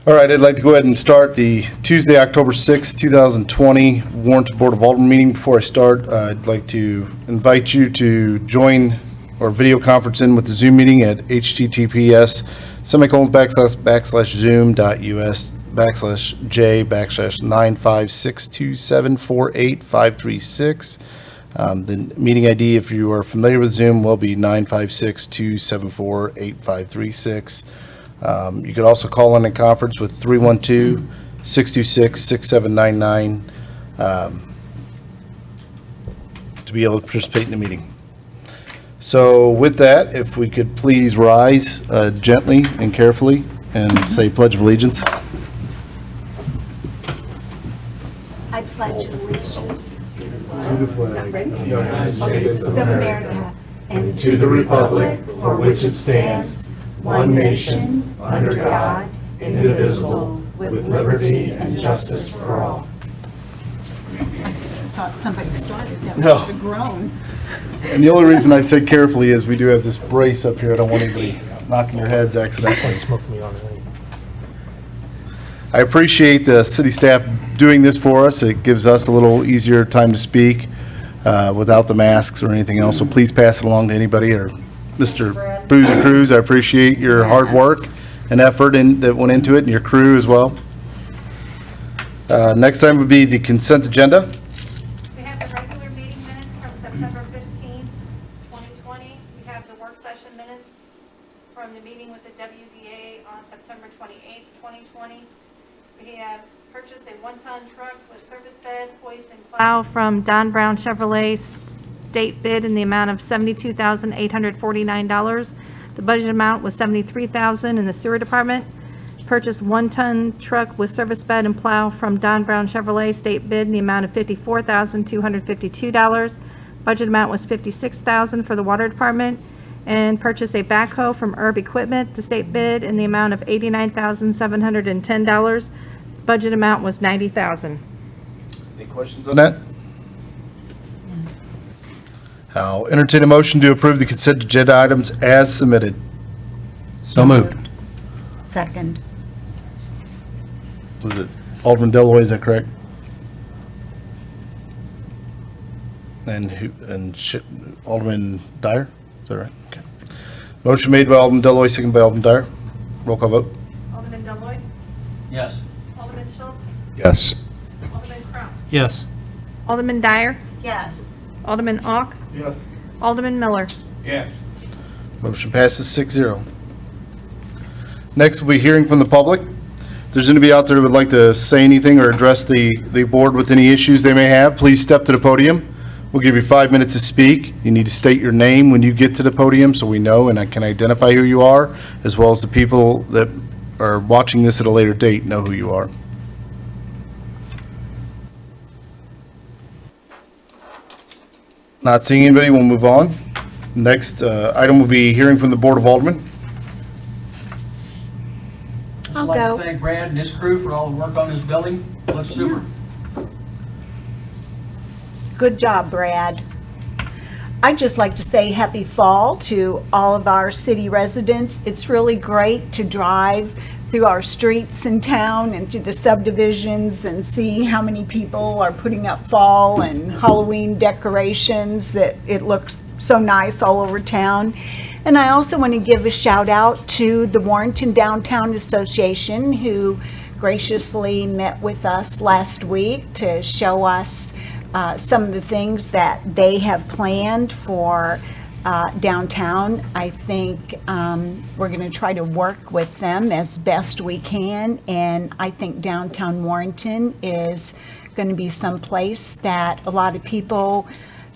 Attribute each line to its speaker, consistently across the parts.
Speaker 1: All right, I'd like to go ahead and start the Tuesday, October 6th, 2020 Warrenton Board of Aldermen meeting. Before I start, I'd like to invite you to join or video conference in with the Zoom meeting at https://zoom.us/j/9562748-536. The meeting ID, if you are familiar with Zoom, will be 956-274-8536. You could also call in a conference with 312-626-6799 to be able to participate in the meeting. So with that, if we could please rise gently and carefully and say Pledge of Allegiance.
Speaker 2: I pledge allegiance
Speaker 1: To the flag of the United
Speaker 2: States of America and
Speaker 1: to the republic for which it stands, one nation, under God, indivisible, with liberty and justice for all.
Speaker 2: I thought somebody started that.
Speaker 1: No.
Speaker 2: Was a groan.
Speaker 1: And the only reason I said carefully is we do have this brace up here. I don't want anybody knocking their heads accidentally. I appreciate the city staff doing this for us. It gives us a little easier time to speak without the masks or anything else. So please pass it along to anybody. Or Mr. Boozy Cruz, I appreciate your hard work and effort that went into it, and your crew as well. Next item would be the consent agenda.
Speaker 3: We have the regular meeting minutes from September 15, 2020. We have the work session minutes from the meeting with the WDA on September 28, 2020. We have purchased a one-ton truck with service bed, hoist, and plow from Don Brown Chevrolet, state bid in the amount of $72,849. The budget amount was $73,000 in the sewer department. Purchased one-ton truck with service bed and plow from Don Brown Chevrolet, state bid in the amount of $54,252. Budget amount was $56,000 for the water department. And purchased a backhoe from Herb Equipment, the state bid in the amount of $89,710. Budget amount was $90,000.
Speaker 1: Any questions on that? I'll entertain a motion to approve the consent agenda items as submitted.
Speaker 4: So moved.
Speaker 2: Second.
Speaker 1: Was it Alderman Deloy, is that correct? And Alderman Dyer? Is that right? Okay. Motion made by Alderman Deloy, second by Alderman Dyer. Roll call vote.
Speaker 3: Alderman Deloy,
Speaker 4: Yes.
Speaker 3: Alderman Schultz,
Speaker 4: Yes.
Speaker 3: Alderman Crum,
Speaker 4: Yes.
Speaker 3: Alderman Dyer,
Speaker 2: Yes.
Speaker 3: Alderman Ock,
Speaker 1: Yes.
Speaker 3: Alderman Miller.
Speaker 4: Yes.
Speaker 1: Motion passes 6-0. Next, we'll be hearing from the public. If there's anybody out there who would like to say anything or address the board with any issues they may have, please step to the podium. We'll give you 5 minutes to speak. You need to state your name when you get to the podium so we know and I can identify who you are, as well as the people that are watching this at a later date know who you are. Not seeing anybody, we'll move on. Next item will be hearing from the Board of Aldermen.
Speaker 2: I'll
Speaker 5: I'd like
Speaker 2: go.
Speaker 5: to thank Brad and his crew for all the work on this building. Looks super.
Speaker 2: Good job, Brad. I'd just like to say happy fall to all of our city residents. It's really great to drive through our streets in town and through the subdivisions and see how many people are putting up fall and Halloween decorations. That it looks so nice all over town. And I also want to give a shout out to the Warrenton Downtown Association, who graciously met with us last week to show us some of the things that they have planned for downtown. I think we're going to try to work with them as best we can, and I think downtown Warrenton is going to be someplace that a lot of people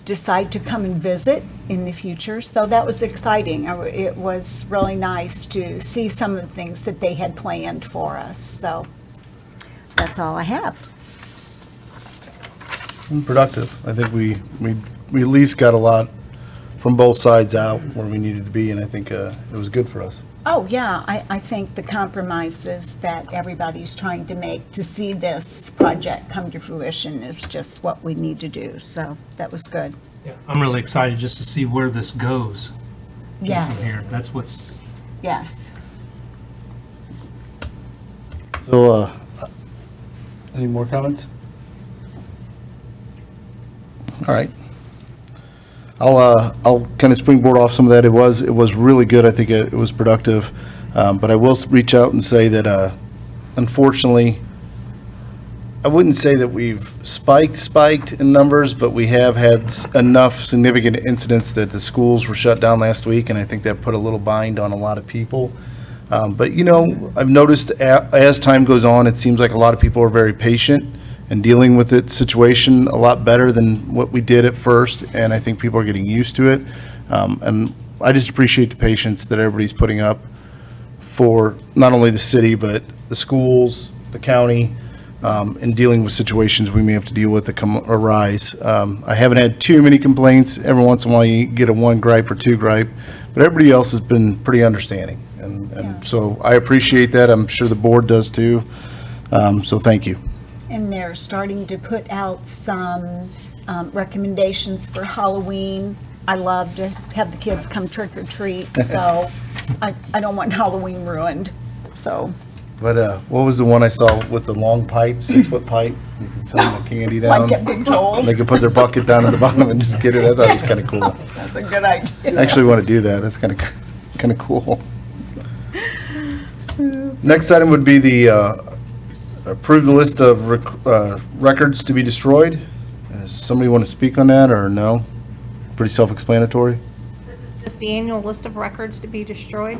Speaker 2: decide to come and visit in the future. So that was exciting. It was really nice to see some of the things that they had planned for us. So that's all I have.
Speaker 1: Productive. I think we at least got a lot from both sides out where we needed to be, and I think it was good for us.
Speaker 2: Oh, yeah, I think the compromises that everybody's trying to make to see this project come to fruition is just what we need to do. So that was good.
Speaker 4: Yeah, I'm really excited just to see where this goes
Speaker 2: Yes,
Speaker 4: from here. That's what's,
Speaker 2: yes.
Speaker 1: So, any more comments? All right. I'll kind of springboard off some of that. It was really good. I think it was productive. But I will reach out and say that, unfortunately, I wouldn't say that we've spiked in numbers, but we have had enough significant incidents that the schools were shut down last week, and I think that put a little bind on a lot of people. But, you know, I've noticed as time goes on, it seems like a lot of people are very patient and dealing with the situation a lot better than what we did at first, and I think people are getting used to it. And I just appreciate the patience that everybody's putting up for not only the city, but the schools, the county, in dealing with situations we may have to deal with that arise. I haven't had too many complaints. Every once in a while you get a one gripe or two gripe, but everybody else has been pretty understanding. And so I appreciate that. I'm sure the board does too. So thank you.
Speaker 2: And they're starting to put out some recommendations for Halloween. I love to have the kids come trick or treat, so I don't want Halloween ruined, so.
Speaker 1: But what was the one I saw with the long pipe, 6-foot pipe? You can send the candy down.
Speaker 2: Like at Big Joel's.
Speaker 1: They could put their bucket down at the bottom and just get it. I thought it was kind of cool.
Speaker 2: That's a good idea.
Speaker 1: I actually want to do that. That's kind of cool. Next item would be the approve the list of records to be destroyed. Does somebody want to speak on that, or no? Pretty self-explanatory.
Speaker 3: This is just the annual list of records to be destroyed,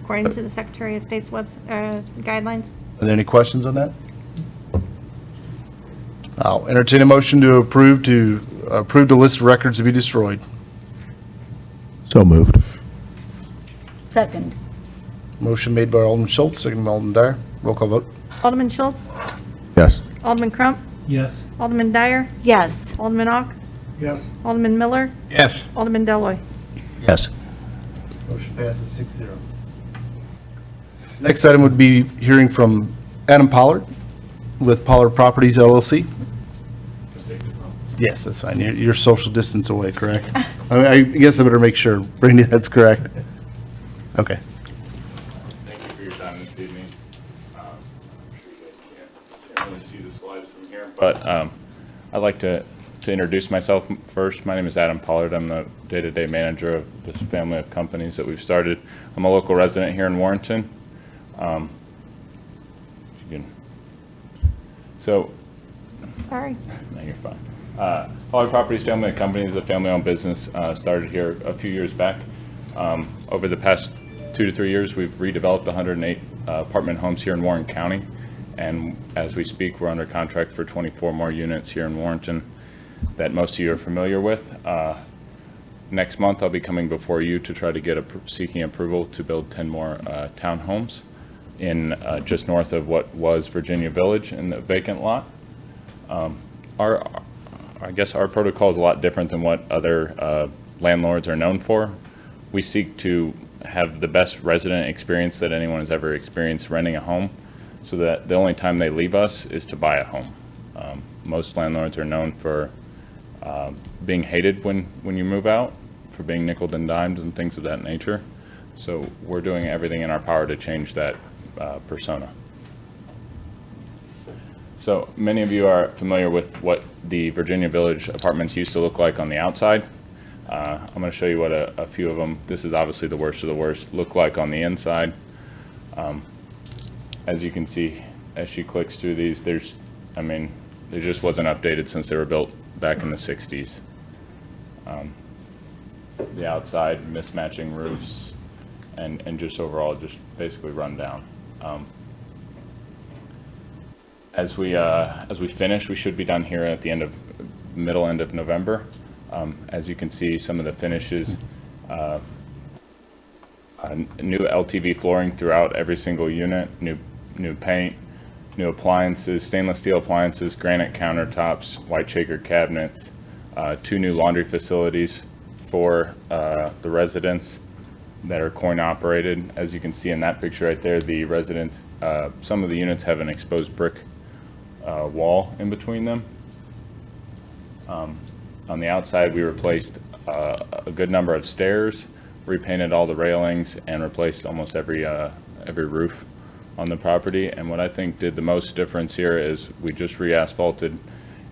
Speaker 3: according to the Secretary of State's guidelines.
Speaker 1: Are there any questions on that? I'll entertain a motion to approve the list of records to be destroyed.
Speaker 4: So moved.
Speaker 2: Second.
Speaker 1: Motion made by Alderman Schultz, second by Alderman Dyer. Roll call vote.
Speaker 3: Alderman Schultz,
Speaker 4: Yes.
Speaker 3: Alderman Crump,
Speaker 4: Yes.
Speaker 3: Alderman Dyer,
Speaker 2: Yes.
Speaker 3: Alderman Ock,
Speaker 5: Yes.
Speaker 3: Alderman Miller,
Speaker 4: Yes.
Speaker 3: Alderman Deloy.
Speaker 4: Yes.
Speaker 1: Motion passes 6-0. Next item would be hearing from Adam Pollard with Pollard Properties LLC. Yes, that's fine. You're social distance away, correct? I guess I better make sure. Brenda, that's correct. Okay.
Speaker 6: Thank you for your time this evening. I'm sure you guys can't really see the slides from here, but I'd like to introduce myself first. My name is Adam Pollard. I'm the day-to-day manager of this family of companies that we've started. I'm a local resident here in Warrenton.
Speaker 3: Sorry.
Speaker 6: No, you're fine. Pollard Properties Family of Companies is a family-owned business started here a few years back. Over the past 2 to 3 years, we've redeveloped 108 apartment homes here in Warren County, and as we speak, we're under contract for 24 more units here in Warrenton that most of you are familiar with. Next month, I'll be coming before you to try to get seeking approval to build 10 more townhomes in just north of what was Virginia Village in the vacant lot. I guess our protocol is a lot different than what other landlords are known for. We seek to have the best resident experience that anyone has ever experienced renting a home, so that the only time they leave us is to buy a home. Most landlords are known for being hated when you move out, for being nickeled and dimed and things of that nature. So we're doing everything in our power to change that persona. So many of you are familiar with what the Virginia Village apartments used to look like on the outside. I'm going to show you what a few of them, this is obviously the worst of the worst, look like on the inside. As you can see, as she clicks through these, they just wasn't updated since they were built back in the 60s. The outside, mismatching roofs, and just overall, just basically run down. As we finish, we should be done here at the middle end of November. As you can see, some of the finishes, new LTV flooring throughout every single unit, new paint, new appliances, stainless steel appliances, granite countertops, white shaker cabinets, 2 new laundry facilities for the residents that are coin operated. As you can see in that picture right there, the residents, some of the units have an exposed brick wall in between them. On the outside, we replaced a good number of stairs, repainted all the railings, and replaced almost every roof on the property, and what I think did the most difference here is we just re-asphalted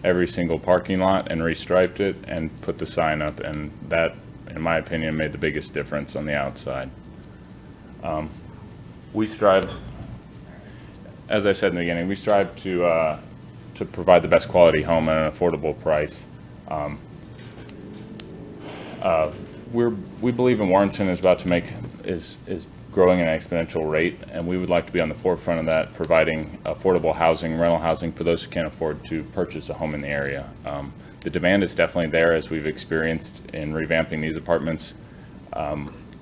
Speaker 6: every single parking lot and restriped it and put the sign up, and that, in my opinion, made the biggest difference on the outside. We strive, as I said in the beginning, we strive to provide the best quality home at an affordable price. We believe in Warrenton is growing at an exponential rate, and we would like to be on the forefront of that, providing affordable housing, rental housing for those who can't afford to purchase a home in the area. The demand is definitely there, as we've experienced in revamping these apartments.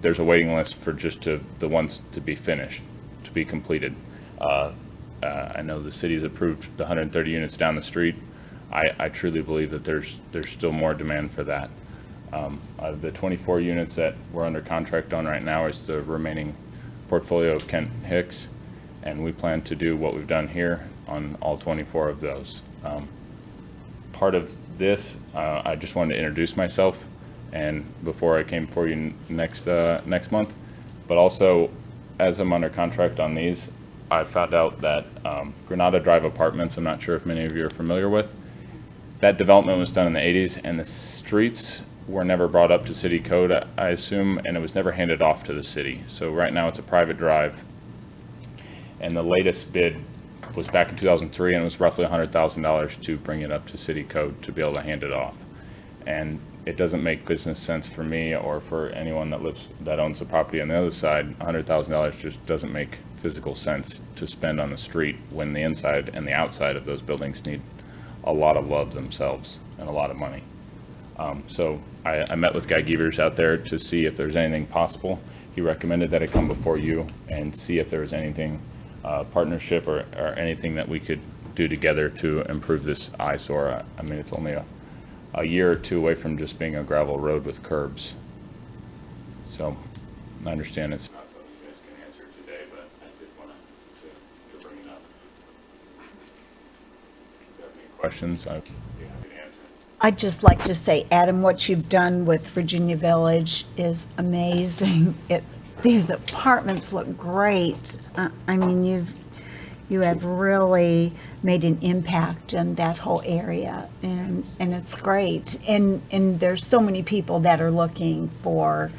Speaker 6: There's a waiting list for just the ones to be finished, to be completed. I know the city's approved the 130 units down the street. I truly believe that there's still more demand for that. The 24 units that we're under contract on right now is the remaining portfolio of Kent Hicks, and we plan to do what we've done here on all 24 of those. Part of this, I just wanted to introduce myself, and before I came for you next month, but also as I'm under contract on these, I found out that Granada Drive Apartments, I'm not sure if many of you are familiar with, that development was done in the 80s, and the streets were never brought up to city code, I assume, and it was never handed off to the city. So right now it's a private drive, and the latest bid was back in 2003, and it was roughly $100,000 to bring it up to city code to be able to hand it off. And it doesn't make business sense for me or for anyone that owns the property on the other side. $100,000 just doesn't make physical sense to spend on the street when the inside and the outside of those buildings need a lot of love themselves and a lot of money. So I met with Guy Gievers out there to see if there's anything possible. He recommended that I come before you and see if there was anything, partnership or anything that we could do together to improve this eyesore. I mean, it's only a year or two away from just being a gravel road with curbs. So I understand it's not something you guys can answer today, but I did want to bring it up. If you have any questions, I'd be happy to answer.
Speaker 2: I'd just like to say, Adam, what you've done with Virginia Village is amazing. These apartments look great. I mean, you have really made an impact in that whole area, and it's great. And there's so many people that are looking for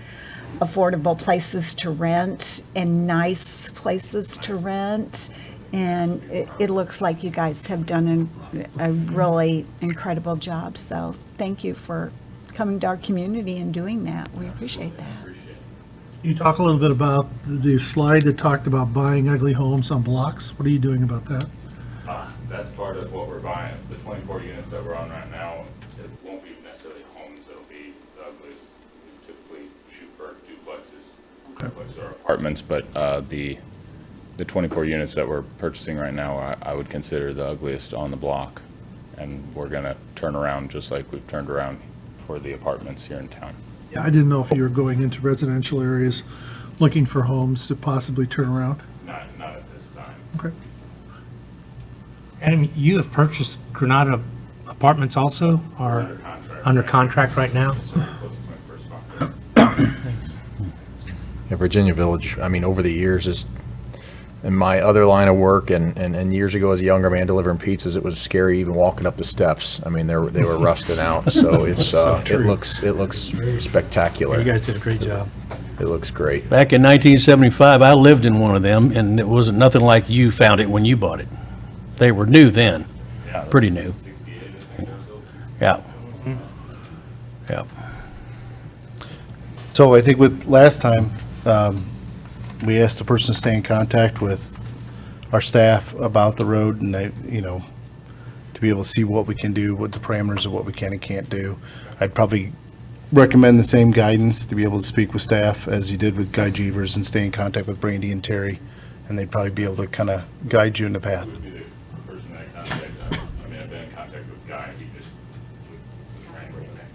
Speaker 2: affordable places to rent and nice places to rent. And it looks like you guys have done a really incredible job. So thank you for coming to our community and doing that. We appreciate that.
Speaker 7: Can you talk a little bit about the slide that talked about buying ugly homes on blocks? What are you doing about that?
Speaker 6: That's part of what we're buying. The 24 units that we're on right now, it won't be necessarily homes. It'll be the ugliest. We typically shoot for duplexes. Duplexes are apartments, but the 24 units that we're purchasing right now, I would consider the ugliest on the block. And we're going to turn around just like we've turned around for the apartments here in town.
Speaker 7: Yeah, I didn't know if you were going into residential areas looking for homes to possibly turn around.
Speaker 6: Not at this time.
Speaker 7: Okay.
Speaker 8: Adam, you have purchased Granada Apartments also, or under contract right now?
Speaker 4: Yeah, Virginia Village, I mean, over the years, is in my other line of work and years ago as a younger man delivering pizzas, it was scary even walking up the steps. I mean, they were rusting out. So it's it looks spectacular.
Speaker 8: You guys did a great job.
Speaker 4: It looks great.
Speaker 9: Back in 1975, I lived in one of them, and it wasn't nothing like you found it when you bought it. They were new then, pretty new. Yeah. Yeah.
Speaker 1: So I think with last time, we asked the person to stay in contact with our staff about the road, and to be able to see what we can do, what the parameters of what we can and can't do. I'd probably recommend the same guidance to be able to speak with staff as you did with Guy Gievers and stay in contact with Brandy and Terry, and they'd probably be able to kind of guide you in the path.
Speaker 6: Would be the person that I contact. I mean, I've been in contact with Guy. He just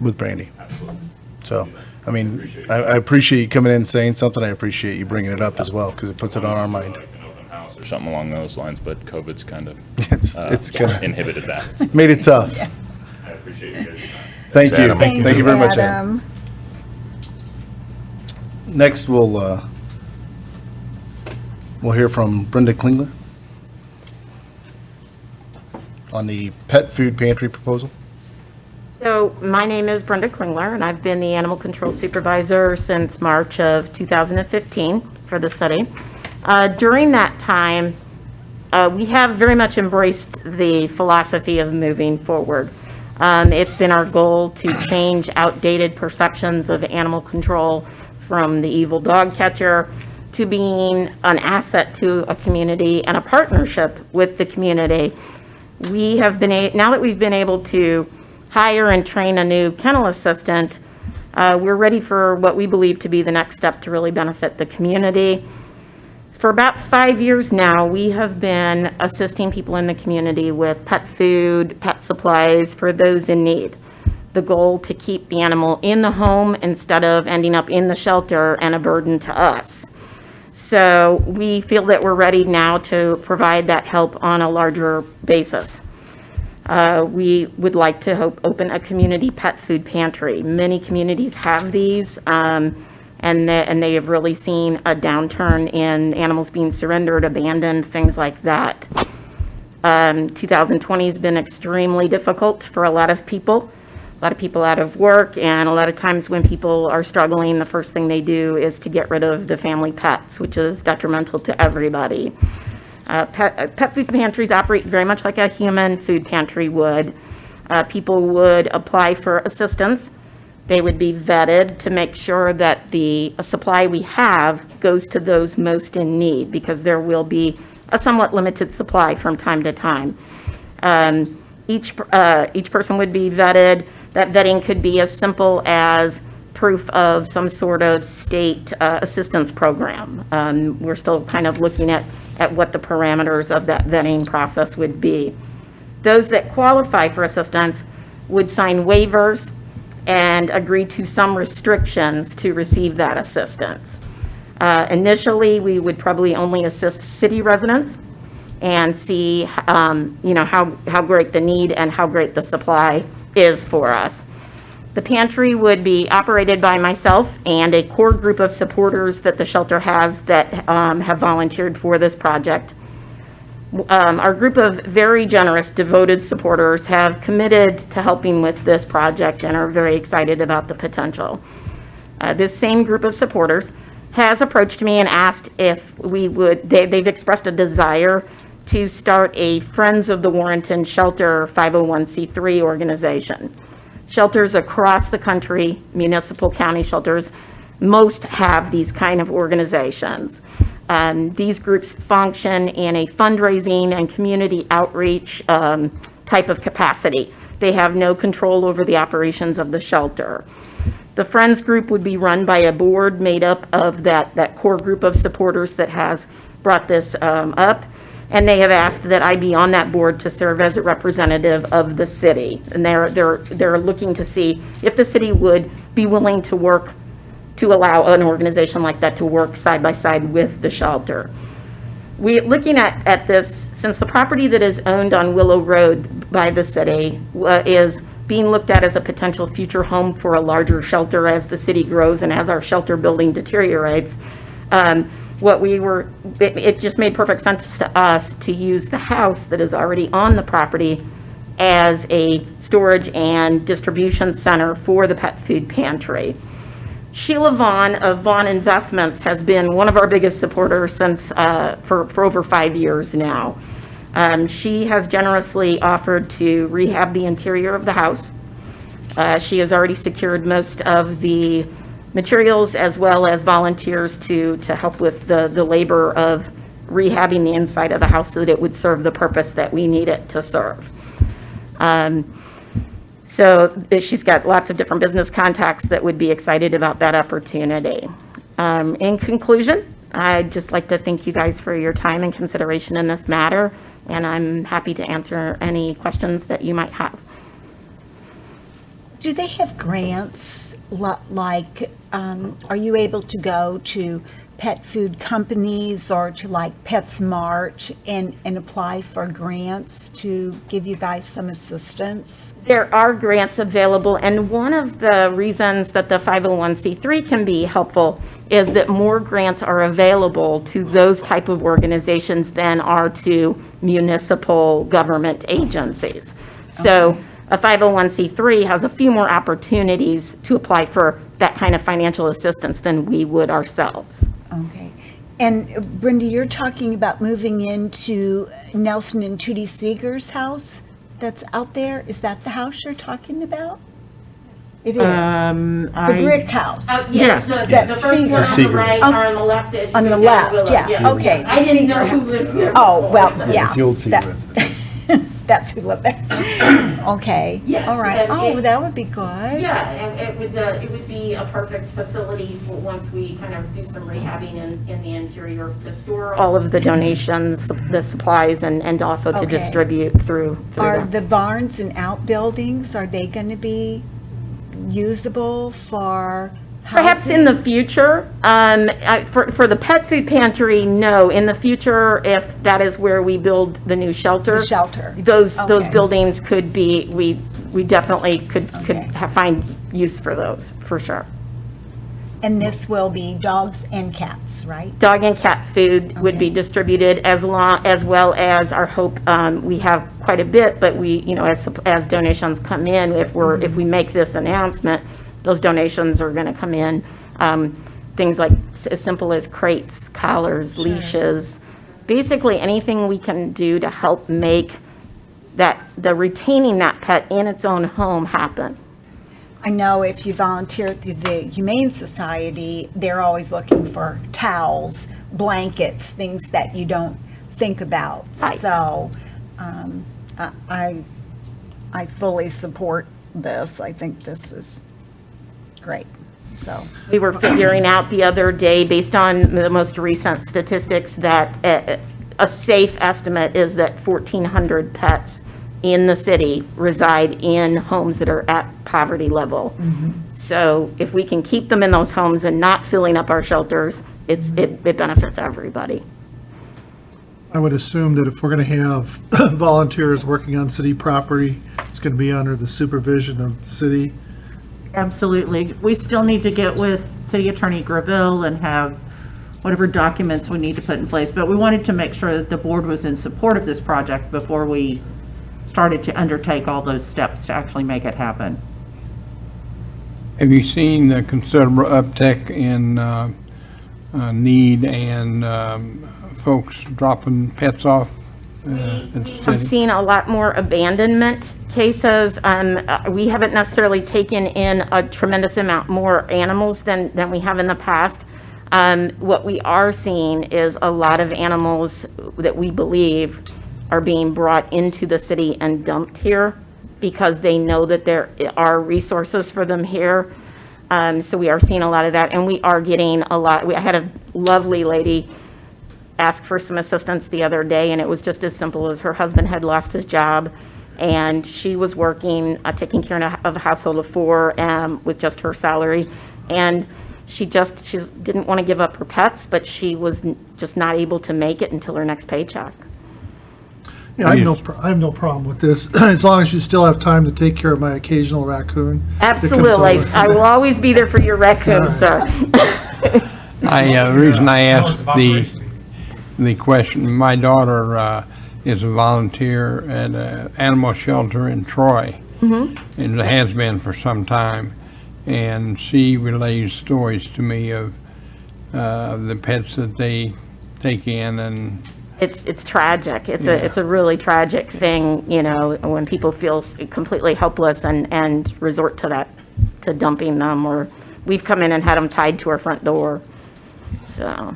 Speaker 1: With Brandy.
Speaker 6: absolutely.
Speaker 1: So, I mean, I appreciate you coming in and saying something. I appreciate you bringing it up as well, because it puts it on our mind.
Speaker 6: Like an open house or something along those lines, but COVID's kind of
Speaker 1: It's kind of
Speaker 6: inhibited that.
Speaker 1: made it tough.
Speaker 6: I appreciate you guys' time.
Speaker 1: Thank you.
Speaker 4: Adam.
Speaker 1: Thank you very much, Adam.
Speaker 2: Adam.
Speaker 1: We'll hear from Brenda Klingler on the pet food pantry proposal.
Speaker 10: So my name is Brenda Klingler, and I've been the animal control supervisor since March of 2015 for the city. During that time, we have very much embraced the philosophy of moving forward. It's been our goal to change outdated perceptions of animal control from the evil dog catcher to being an asset to a community and a partnership with the community. We have been, now that we've been able to hire and train a new kennel assistant, we're ready for what we believe to be the next step to really benefit the community. For about 5 years now, we have been assisting people in the community with pet food, pet supplies for those in need. The goal to keep the animal in the home instead of ending up in the shelter and a burden to us. So we feel that we're ready now to provide that help on a larger basis. We would like to open a community pet food pantry. Many communities have these, and they have really seen a downturn in animals being surrendered, abandoned, things like that. 2020 has been extremely difficult for a lot of people out of work, and a lot of times when people are struggling, the first thing they do is to get rid of the family pets, which is detrimental to everybody. Pet food pantries operate very much like a human food pantry would. People would apply for assistance. They would be vetted to make sure that the supply we have goes to those most in need, because there will be a somewhat limited supply from time to time. Each person would be vetted. That vetting could be as simple as proof of some sort of state assistance program. We're still kind of looking at what the parameters of that vetting process would be. Those that qualify for assistance would sign waivers and agree to some restrictions to receive that assistance. Initially, we would probably only assist city residents and see how great the need and how great the supply is for us. The pantry would be operated by myself and a core group of supporters that the shelter has that have volunteered for this project. Our group of very generous, devoted supporters have committed to helping with this project and are very excited about the potential. This same group of supporters has approached me and asked if we would, they've expressed a desire to start a Friends of the Warrenton Shelter 501c3 organization. Shelters across the country, municipal county shelters, most have these kind of organizations. These groups function in a fundraising and community outreach type of capacity. They have no control over the operations of the shelter. The Friends group would be run by a board made up of that core group of supporters that has brought this up. And they have asked that I be on that board to serve as a representative of the city. And they're looking to see if the city would be willing to work to allow an organization like that to work side by side with the shelter. We're looking at this, since the property that is owned on Willow Road by the city is being looked at as a potential future home for a larger shelter as the city grows and as our shelter building deteriorates. It just made perfect sense to us to use the house that is already on the property as a storage and distribution center for the pet food pantry. Sheila Vaughn of Vaughn Investments has been one of our biggest supporters since for over 5 years now. She has generously offered to rehab the interior of the house. She has already secured most of the materials as well as volunteers to help with the labor of rehabbing the inside of the house so that it would serve the purpose that we need it to serve. So she's got lots of different business contacts that would be excited about that opportunity. In conclusion, I'd just like to thank you guys for your time and consideration in this matter, and I'm happy to answer any questions that you might have.
Speaker 2: Do they have grants, like, are you able to go to pet food companies or to like PetSmart and apply for grants to give you guys some assistance?
Speaker 10: There are grants available, and one of the reasons that the 501c3 can be helpful is that more grants are available to those type of organizations than are to municipal government agencies. So a 501c3 has a few more opportunities to apply for that kind of financial assistance than we would ourselves.
Speaker 2: Okay. And Brenda, you're talking about moving into Nelson and Tootie Seeger's house that's out there? Is that the house you're talking about? It is. The brick house.
Speaker 10: Yes, the
Speaker 2: That's
Speaker 10: first one on the
Speaker 1: Seeger.
Speaker 10: right, or on the left is.
Speaker 2: On the
Speaker 10: Willow,
Speaker 2: left, yeah,
Speaker 10: yes.
Speaker 2: okay.
Speaker 10: I didn't know
Speaker 2: Seeger.
Speaker 10: who lived there.
Speaker 2: Oh, well, yeah.
Speaker 1: It's the old Seeger
Speaker 2: that-
Speaker 1: residence.
Speaker 2: That's who lived there. Okay.
Speaker 10: Yes,
Speaker 2: All right.
Speaker 10: and
Speaker 2: Oh,
Speaker 10: it-
Speaker 2: that would be good.
Speaker 10: Yeah, and it would be a perfect facility once we kind of do some rehabbing in the interior to store all of the donations, the supplies, and also to
Speaker 2: Okay.
Speaker 10: distribute through
Speaker 2: Are
Speaker 10: that.
Speaker 2: the barns and outbuildings, are they going to be usable for
Speaker 10: Perhaps in the future, for the pet food pantry, no. In the future, if that is where we build the new shelter.
Speaker 2: The shelter.
Speaker 10: Those
Speaker 2: Okay.
Speaker 10: buildings could be, we definitely could
Speaker 2: Okay.
Speaker 10: find use for those, for sure.
Speaker 2: And this will be dogs and cats, right?
Speaker 10: Dog and cat food would be
Speaker 2: Okay.
Speaker 10: distributed as well as our hope, we have quite a bit, but we, as donations come in, if we make this announcement, those donations are gonna come in. Things like as simple as crates, collars, leashes, basically anything we can do to help make the retaining that pet in its own home happen.
Speaker 2: I know if you volunteer through the Humane Society, they're always looking for towels, blankets, things that you don't think about.
Speaker 10: Right.
Speaker 2: So I fully support this. I think this is great. So,
Speaker 10: We were figuring out the other day, based on the most recent statistics, that a safe estimate is that 1,400 pets in the city reside in homes that are at poverty level. So if we can keep them in those homes and not filling up our shelters, it benefits everybody.
Speaker 7: I would assume that if we're going to have volunteers working on city property, it's going to be under the supervision of the city.
Speaker 11: Absolutely. We still need to get with City Attorney Gravel and have whatever documents we need to put in place. But we wanted to make sure that the board was in support of this project before we started to undertake all those steps to actually make it happen.
Speaker 12: Have you seen the considerable uptick in need and folks dropping pets off at the
Speaker 10: We have
Speaker 12: city?
Speaker 10: seen a lot more abandonment cases. We haven't necessarily taken in a tremendous amount more animals than we have in the past. What we are seeing is a lot of animals that we believe are being brought into the city and dumped here because they know that there are resources for them here. So we are seeing a lot of that, and we are getting a lot. I had a lovely lady ask for some assistance the other day, and it was just as simple as her husband had lost his job, and she was working, taking care of a household of 4 with just her salary, and she didn't want to give up her pets, but she was just not able to make it until her next paycheck.
Speaker 7: Yeah, I have no problem with this, as long as you still have time to take care of my occasional raccoon. that comes
Speaker 10: Absolutely.
Speaker 7: over.
Speaker 10: I will always be there for your raccoon, sir.
Speaker 12: The reason I asked the question, my daughter is a volunteer at an animal shelter in Troy. And has been for some time. And she relays stories to me of the pets that they take in, and
Speaker 10: It's tragic. It's a really tragic thing, when people feel completely helpless and resort to that, to dumping them, or we've come in and had them tied to our front door. So,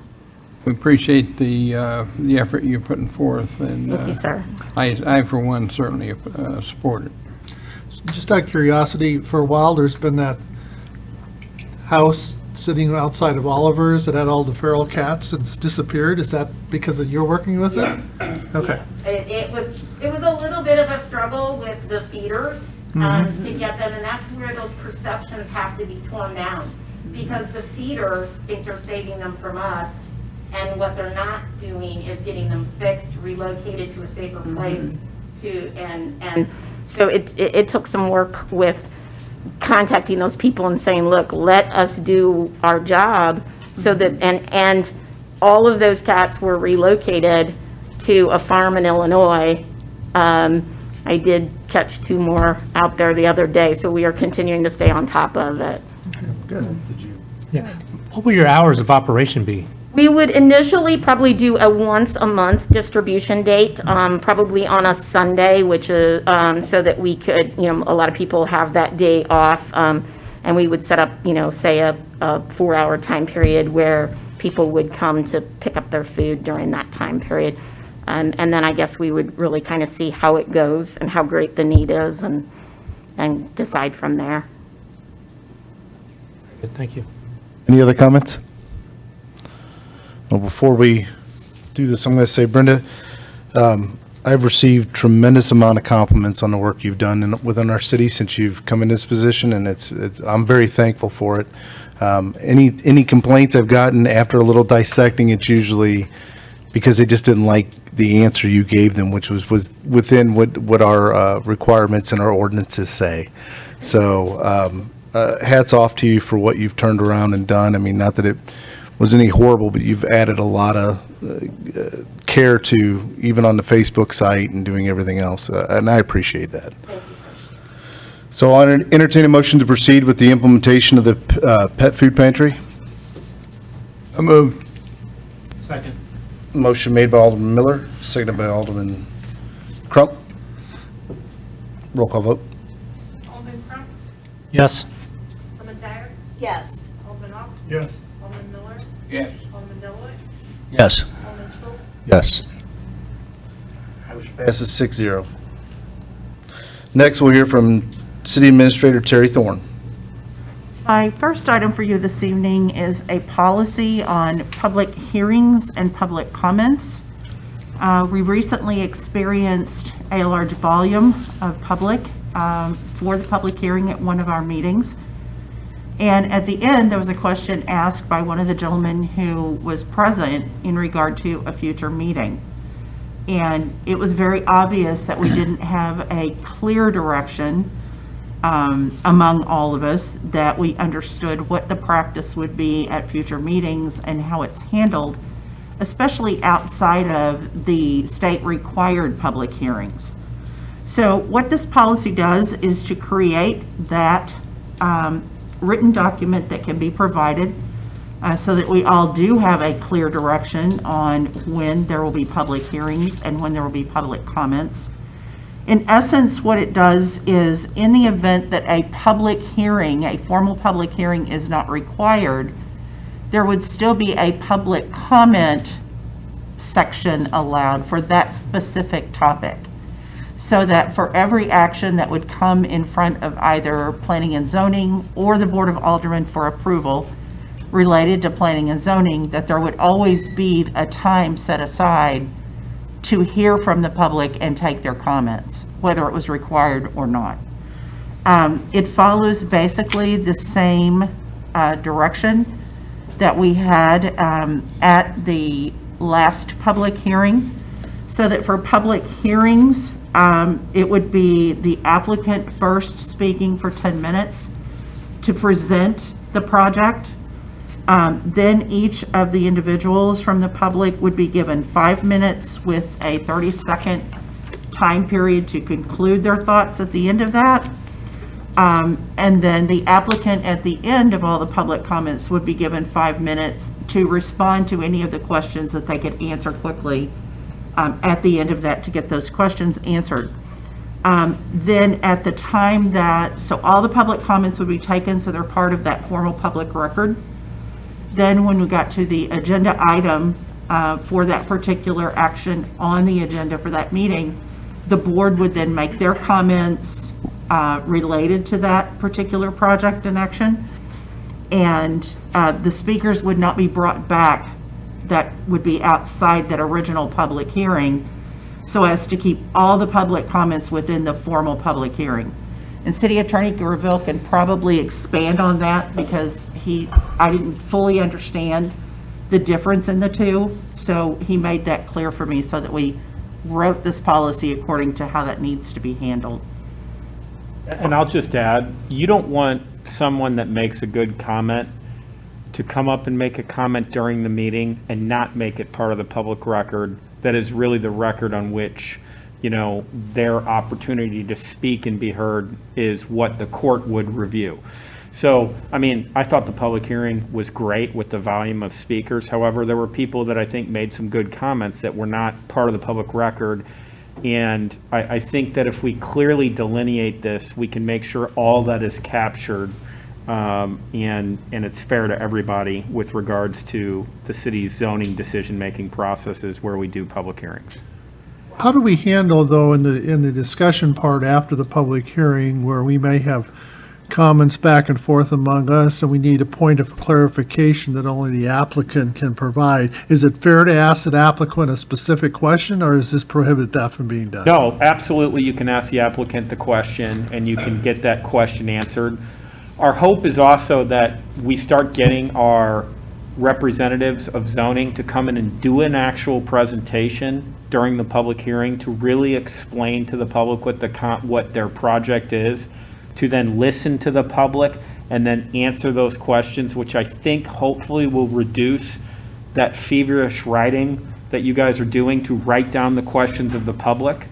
Speaker 12: we appreciate the effort you're putting forth. And
Speaker 10: thank you, sir.
Speaker 12: I for one, certainly support it.
Speaker 7: Just out of curiosity, for a while, there's been that house sitting outside of Oliver's that had all the feral cats and it's disappeared. Is that because of you're working with it? Okay.
Speaker 10: It was a little bit of a struggle with the feeders to get them, and that's where those perceptions have to be torn down. because the feeders think they're saving them from us, and what they're not doing is getting them fixed, relocated to a safer place and so it took some work with contacting those people and saying, look, let us do our job so that, and all of those cats were relocated to a farm in Illinois. I did catch 2 more out there the other day, so we are continuing to stay on top of it.
Speaker 1: Good.
Speaker 8: Yeah. What will your hours of operation be?
Speaker 10: We would initially probably do a once a month distribution date, probably on a Sunday, which is, so that we could, a lot of people have that day off. And we would set up, say a 4-hour time period where people would come to pick up their food during that time period. And then I guess we would really kind of see how it goes and how great the need is and decide from there.
Speaker 8: Good, thank you.
Speaker 1: Any other comments? Well, before we do this, I'm going to say, Brenda, I've received tremendous amount of compliments on the work you've done within our city since you've come in this position, and I'm very thankful for it. Any complaints I've gotten after a little dissecting, it's usually because they just didn't like the answer you gave them, which was within what our requirements and our ordinances say. So hats off to you for what you've turned around and done. I mean, not that it was any horrible, but you've added a lot of care to even on the Facebook site and doing everything else, and I appreciate that. So I'll entertain a motion to proceed with the implementation of the pet food pantry.
Speaker 12: I moved.
Speaker 8: Second.
Speaker 1: Motion made by Alderman Miller, seconded by Alderman Crump. Roll call vote.
Speaker 3: Alderman Crump,
Speaker 8: Yes.
Speaker 3: Alderman Dyer,
Speaker 2: Yes.
Speaker 3: Alderman Ock,
Speaker 7: Yes.
Speaker 3: Alderman Miller,
Speaker 12: Yes.
Speaker 3: Alderman Deloy,
Speaker 9: Yes.
Speaker 3: Alderman Schultz,
Speaker 4: Yes.
Speaker 1: Passes 6-0. Next, we'll hear from City Administrator Terry Thorne.
Speaker 11: My first item for you this evening is a policy on public hearings and public comments. We recently experienced a large volume of public for the public hearing at one of our meetings. And at the end, there was a question asked by one of the gentlemen who was present in regard to a future meeting. And it was very obvious that we didn't have a clear direction among all of us, that we understood what the practice would be at future meetings and how it's handled, especially outside of the state required public hearings. So what this policy does is to create that written document that can be provided so that we all do have a clear direction on when there will be public hearings and when there will be public comments. In essence, what it does is, in the event that a public hearing, a formal public hearing is not required, there would still be a public comment section allowed for that specific topic. So that for every action that would come in front of either Planning and Zoning or the Board of Aldermen for approval related to Planning and Zoning, that there would always be a time set aside to hear from the public and take their comments, whether it was required or not. It follows basically the same direction that we had at the last public hearing, so that for public hearings, it would be the applicant first speaking for 10 minutes to present the project. Then each of the individuals from the public would be given 5 minutes with a 30-second time period to conclude their thoughts at the end of that. And then the applicant at the end of all the public comments would be given 5 minutes to respond to any of the questions that they could answer quickly at the end of that, to get those questions answered. Then at the time that, so all the public comments would be taken, so they're part of that formal public record. Then when we got to the agenda item for that particular action on the agenda for that meeting, the board would then make their comments related to that particular project and action. And the speakers would not be brought back that would be outside that original public hearing, so as to keep all the public comments within the formal public hearing. And City Attorney Gravel can probably expand on that because I didn't fully understand the difference in the two. So he made that clear for me so that we wrote this policy according to how that needs to be handled.
Speaker 13: And I'll just add, you don't want someone that makes a good comment to come up and make a comment during the meeting and not make it part of the public record. That is really the record on which, their opportunity to speak and be heard is what the court would review. So, I thought the public hearing was great with the volume of speakers. However, there were people that I think made some good comments that were not part of the public record. And I think that if we clearly delineate this, we can make sure all that is captured and it's fair to everybody with regards to the city's zoning decision-making processes where we do public hearings.
Speaker 7: How do we handle, though, in the discussion part after the public hearing, where we may have comments back and forth among us, and we need a point of clarification that only the applicant can provide? Is it fair to ask that applicant a specific question, or does this prohibit that from being done?
Speaker 13: No, absolutely, you can ask the applicant the question, and you can get that question answered. Our hope is also that we start getting our representatives of zoning to come in and do an actual presentation during the public hearing to really explain to the public what their project is, to then listen to the public and then answer those questions, which I think hopefully will reduce that feverish writing that you guys are doing to write down the questions of the public.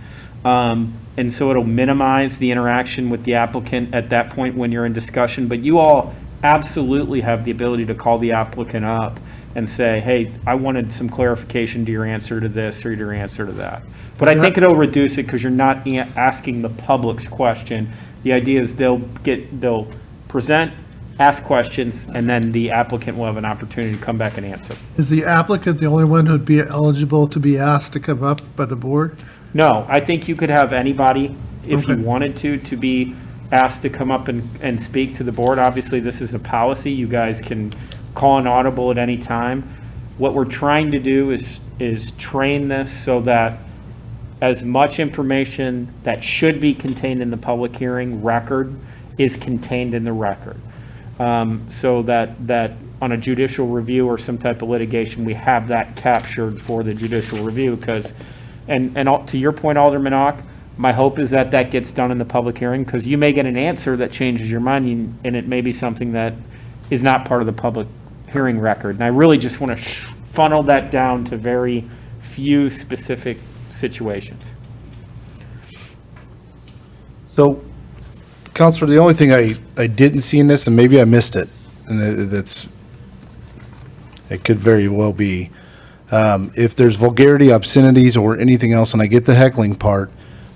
Speaker 13: And so it'll minimize the interaction with the applicant at that point when you're in discussion. But you all absolutely have the ability to call the applicant up and say, hey, I wanted some clarification to your answer to this or your answer to that. But I think it'll reduce it because you're not asking the public's question. The idea is they'll present, ask questions, and then the applicant will have an opportunity to come back and answer.
Speaker 7: Is the applicant the only one who'd be eligible to be asked to come up by the board?
Speaker 13: No, I think you could have anybody, if you wanted to be asked to come up and speak to the board. Obviously, this is a policy. You guys can call an audible at any time. What we're trying to do is train this so that as much information that should be contained in the public hearing record is contained in the record. So that on a judicial review or some type of litigation, we have that captured for the judicial review. Because, and to your point, Alderman Ock, my hope is that that gets done in the public hearing, because you may get an answer that changes your mind, and it may be something that is not part of the public hearing record. And I really just want to funnel that down to very few specific situations.
Speaker 1: So, Counselor, the only thing I didn't see in this, and maybe I missed it, and it could very well be, if there's vulgarity, obscenities, or anything else, and I get the heckling part,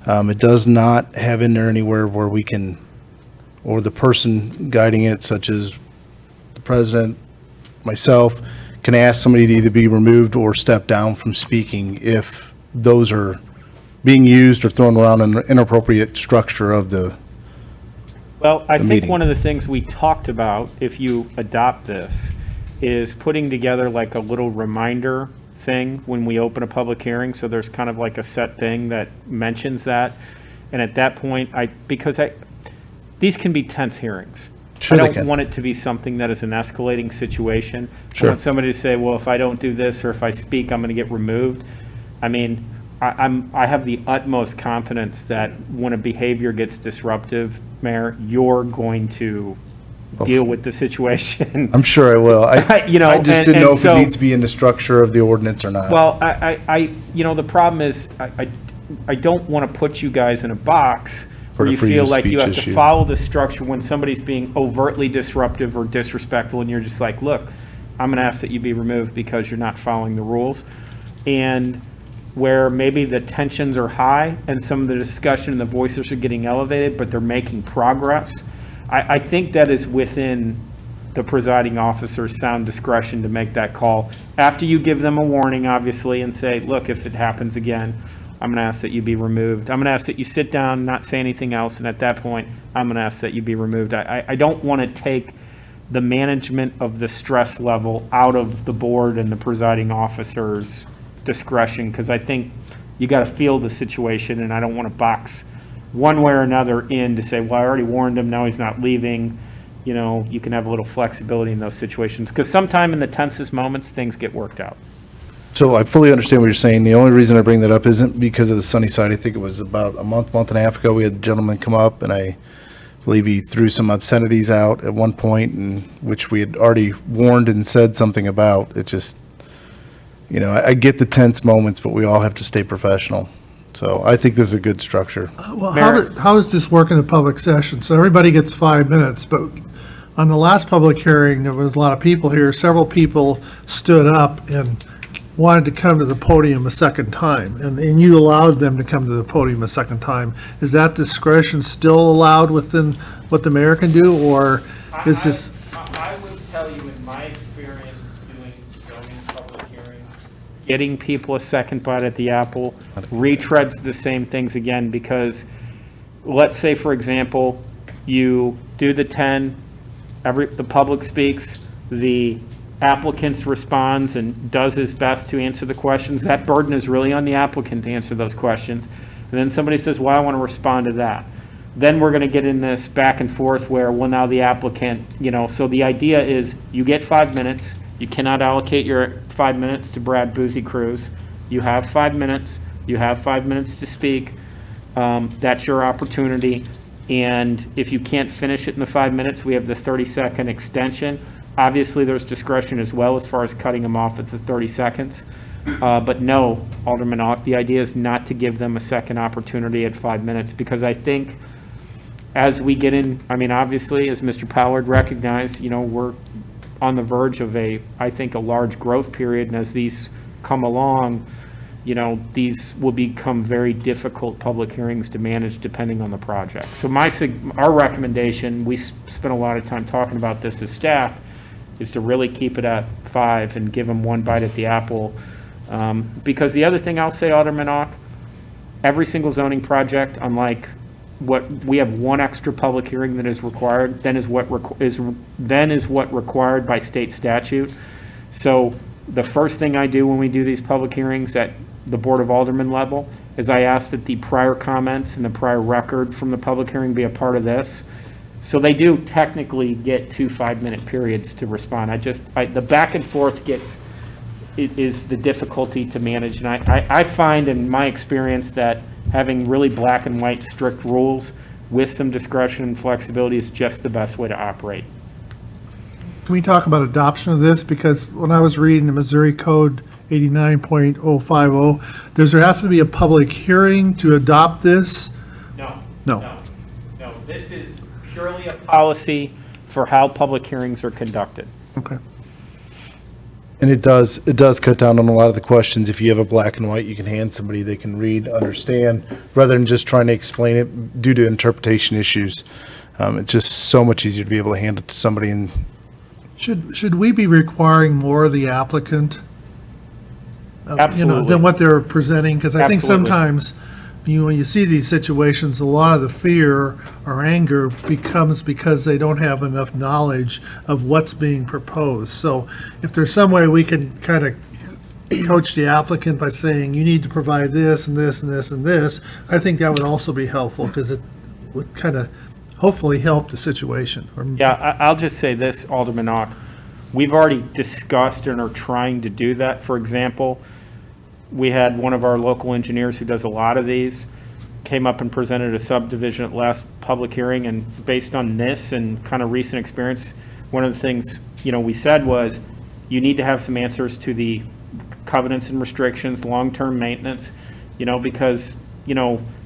Speaker 1: it does not have in there anywhere where we can, or the person guiding it, such as the president, myself, can ask somebody to either be removed or step down from speaking if those are being used or thrown around in an inappropriate structure of the
Speaker 13: Well, I think
Speaker 1: meeting.
Speaker 13: one of the things we talked about, if you adopt this, is putting together like a little reminder thing when we open a public hearing. So there's kind of like a set thing that mentions that. And at that point, these can be tense hearings.
Speaker 1: Sure
Speaker 13: I
Speaker 1: they
Speaker 13: don't
Speaker 1: can.
Speaker 13: want it to be something that is an escalating situation.
Speaker 1: Sure.
Speaker 13: I want somebody to say, well, if I don't do this or if I speak, I'm going to get removed. I mean, I have the utmost confidence that when a behavior gets disruptive, Mayor, you're going to deal with the situation.
Speaker 1: I'm sure I will. I just didn't know if
Speaker 13: so-
Speaker 1: it needs to be in the structure of the ordinance or not.
Speaker 13: Well, the problem is, I don't want to put you guys in a box
Speaker 1: For
Speaker 13: where
Speaker 1: the
Speaker 13: you
Speaker 1: freedom
Speaker 13: feel
Speaker 1: of
Speaker 13: like you
Speaker 1: speech
Speaker 13: have to
Speaker 1: issue.
Speaker 13: follow the structure when somebody's being overtly disruptive or disrespectful, and you're just like, look, I'm going to ask that you be removed because you're not following the rules. And where maybe the tensions are high and some of the discussion and the voices are getting elevated, but they're making progress, I think that is within the presiding officer's sound discretion to make that call. After you give them a warning, obviously, and say, look, if it happens again, I'm going to ask that you be removed. I'm going to ask that you sit down, not say anything else, and at that point, I'm going to ask that you be removed. I don't want to take the management of the stress level out of the board and the presiding officer's discretion, because I think you got to feel the situation, and I don't want to box one way or another in to say, well, I already warned him, now he's not leaving. You know, you can have a little flexibility in those situations, because sometime in the tensest moments, things get worked out.
Speaker 1: So I fully understand what you're saying. The only reason I bring that up isn't because of the sunny side. I think it was about a month and a half ago, we had a gentleman come up, and I believe he threw some obscenities out at one point, and which we had already warned and said something about. It just, you know, I get the tense moments, but we all have to stay professional. So I think this is a good structure.
Speaker 7: Well, how does this work in a public session? So everybody gets 5 minutes, but on the last public hearing, there was a lot of people here. Several people stood up and wanted to come to the podium a second time, and you allowed them to come to the podium a second time. Is that discretion still allowed within what the mayor can do, or is this?
Speaker 13: I would tell you, in my experience doing zoning public hearings, getting people a second bite at the apple retreads the same things again, because let's say, for example, you do the 10, the public speaks, the applicant responds and does his best to answer the questions. That burden is really on the applicant to answer those questions. And then somebody says, well, I want to respond to that. Then we're going to get in this back and forth where, well, now the applicant, you know, so the idea is you get 5 minutes. You cannot allocate your 5 minutes to Brad Boozy Cruz. You have 5 minutes. You have 5 minutes to speak. That's your opportunity. And if you can't finish it in the 5 minutes, we have the 30-second extension. Obviously, there's discretion as well as far as cutting them off at the 30 seconds. But no, Alderman Ock, the idea is not to give them a second opportunity at 5 minutes, because I think as we get in, I mean, obviously, as Mr. Pollard recognized, you know, we're on the verge of I think, a large growth period. And as these come along, you know, these will become very difficult public hearings to manage depending on the project. So our recommendation, we spent a lot of time talking about this as staff, is to really keep it at 5 and give them one bite at the apple. Because the other thing I'll say, Alderman Ock, every single zoning project, unlike what we have, one extra public hearing that is required, then is what required by state statute. So the first thing I do when we do these public hearings at the Board of Aldermen level is I ask that the prior comments and the prior record from the public hearing be a part of this. So they do technically get 2 5-minute periods to respond. The back and forth is the difficulty to manage. And I find in my experience that having really black and white strict rules with some discretion and flexibility is just the best way to operate.
Speaker 7: Can we talk about adoption of this? Because when I was reading the Missouri Code 89.050, does there have to be a public hearing to adopt this?
Speaker 13: No.
Speaker 7: No.
Speaker 13: This is purely a policy for how public hearings are conducted.
Speaker 7: Okay.
Speaker 1: And it does cut down on a lot of the questions. If you have a black and white, you can hand somebody, they can read, understand, rather than just trying to explain it due to interpretation issues. It's just so much easier to be able to hand it to somebody. And
Speaker 7: Should we be requiring more of the applicant?
Speaker 13: Absolutely.
Speaker 7: Than what they're presenting? Because I think
Speaker 13: Absolutely.
Speaker 7: sometimes, when you see these situations, a lot of the fear or anger becomes because they don't have enough knowledge of what's being proposed. So if there's some way we can kind of coach the applicant by saying, you need to provide this and this and this and this, I think that would also be helpful, because it would kind of hopefully help the situation.
Speaker 13: Yeah, I'll just say this, Alderman Ock. We've already discussed and are trying to do that. For example, we had one of our local engineers who does a lot of these, came up and presented a subdivision at last public hearing, and based on this and kind of recent experience, one of the things, we said was, you need to have some answers to the covenants and restrictions, long-term maintenance, because,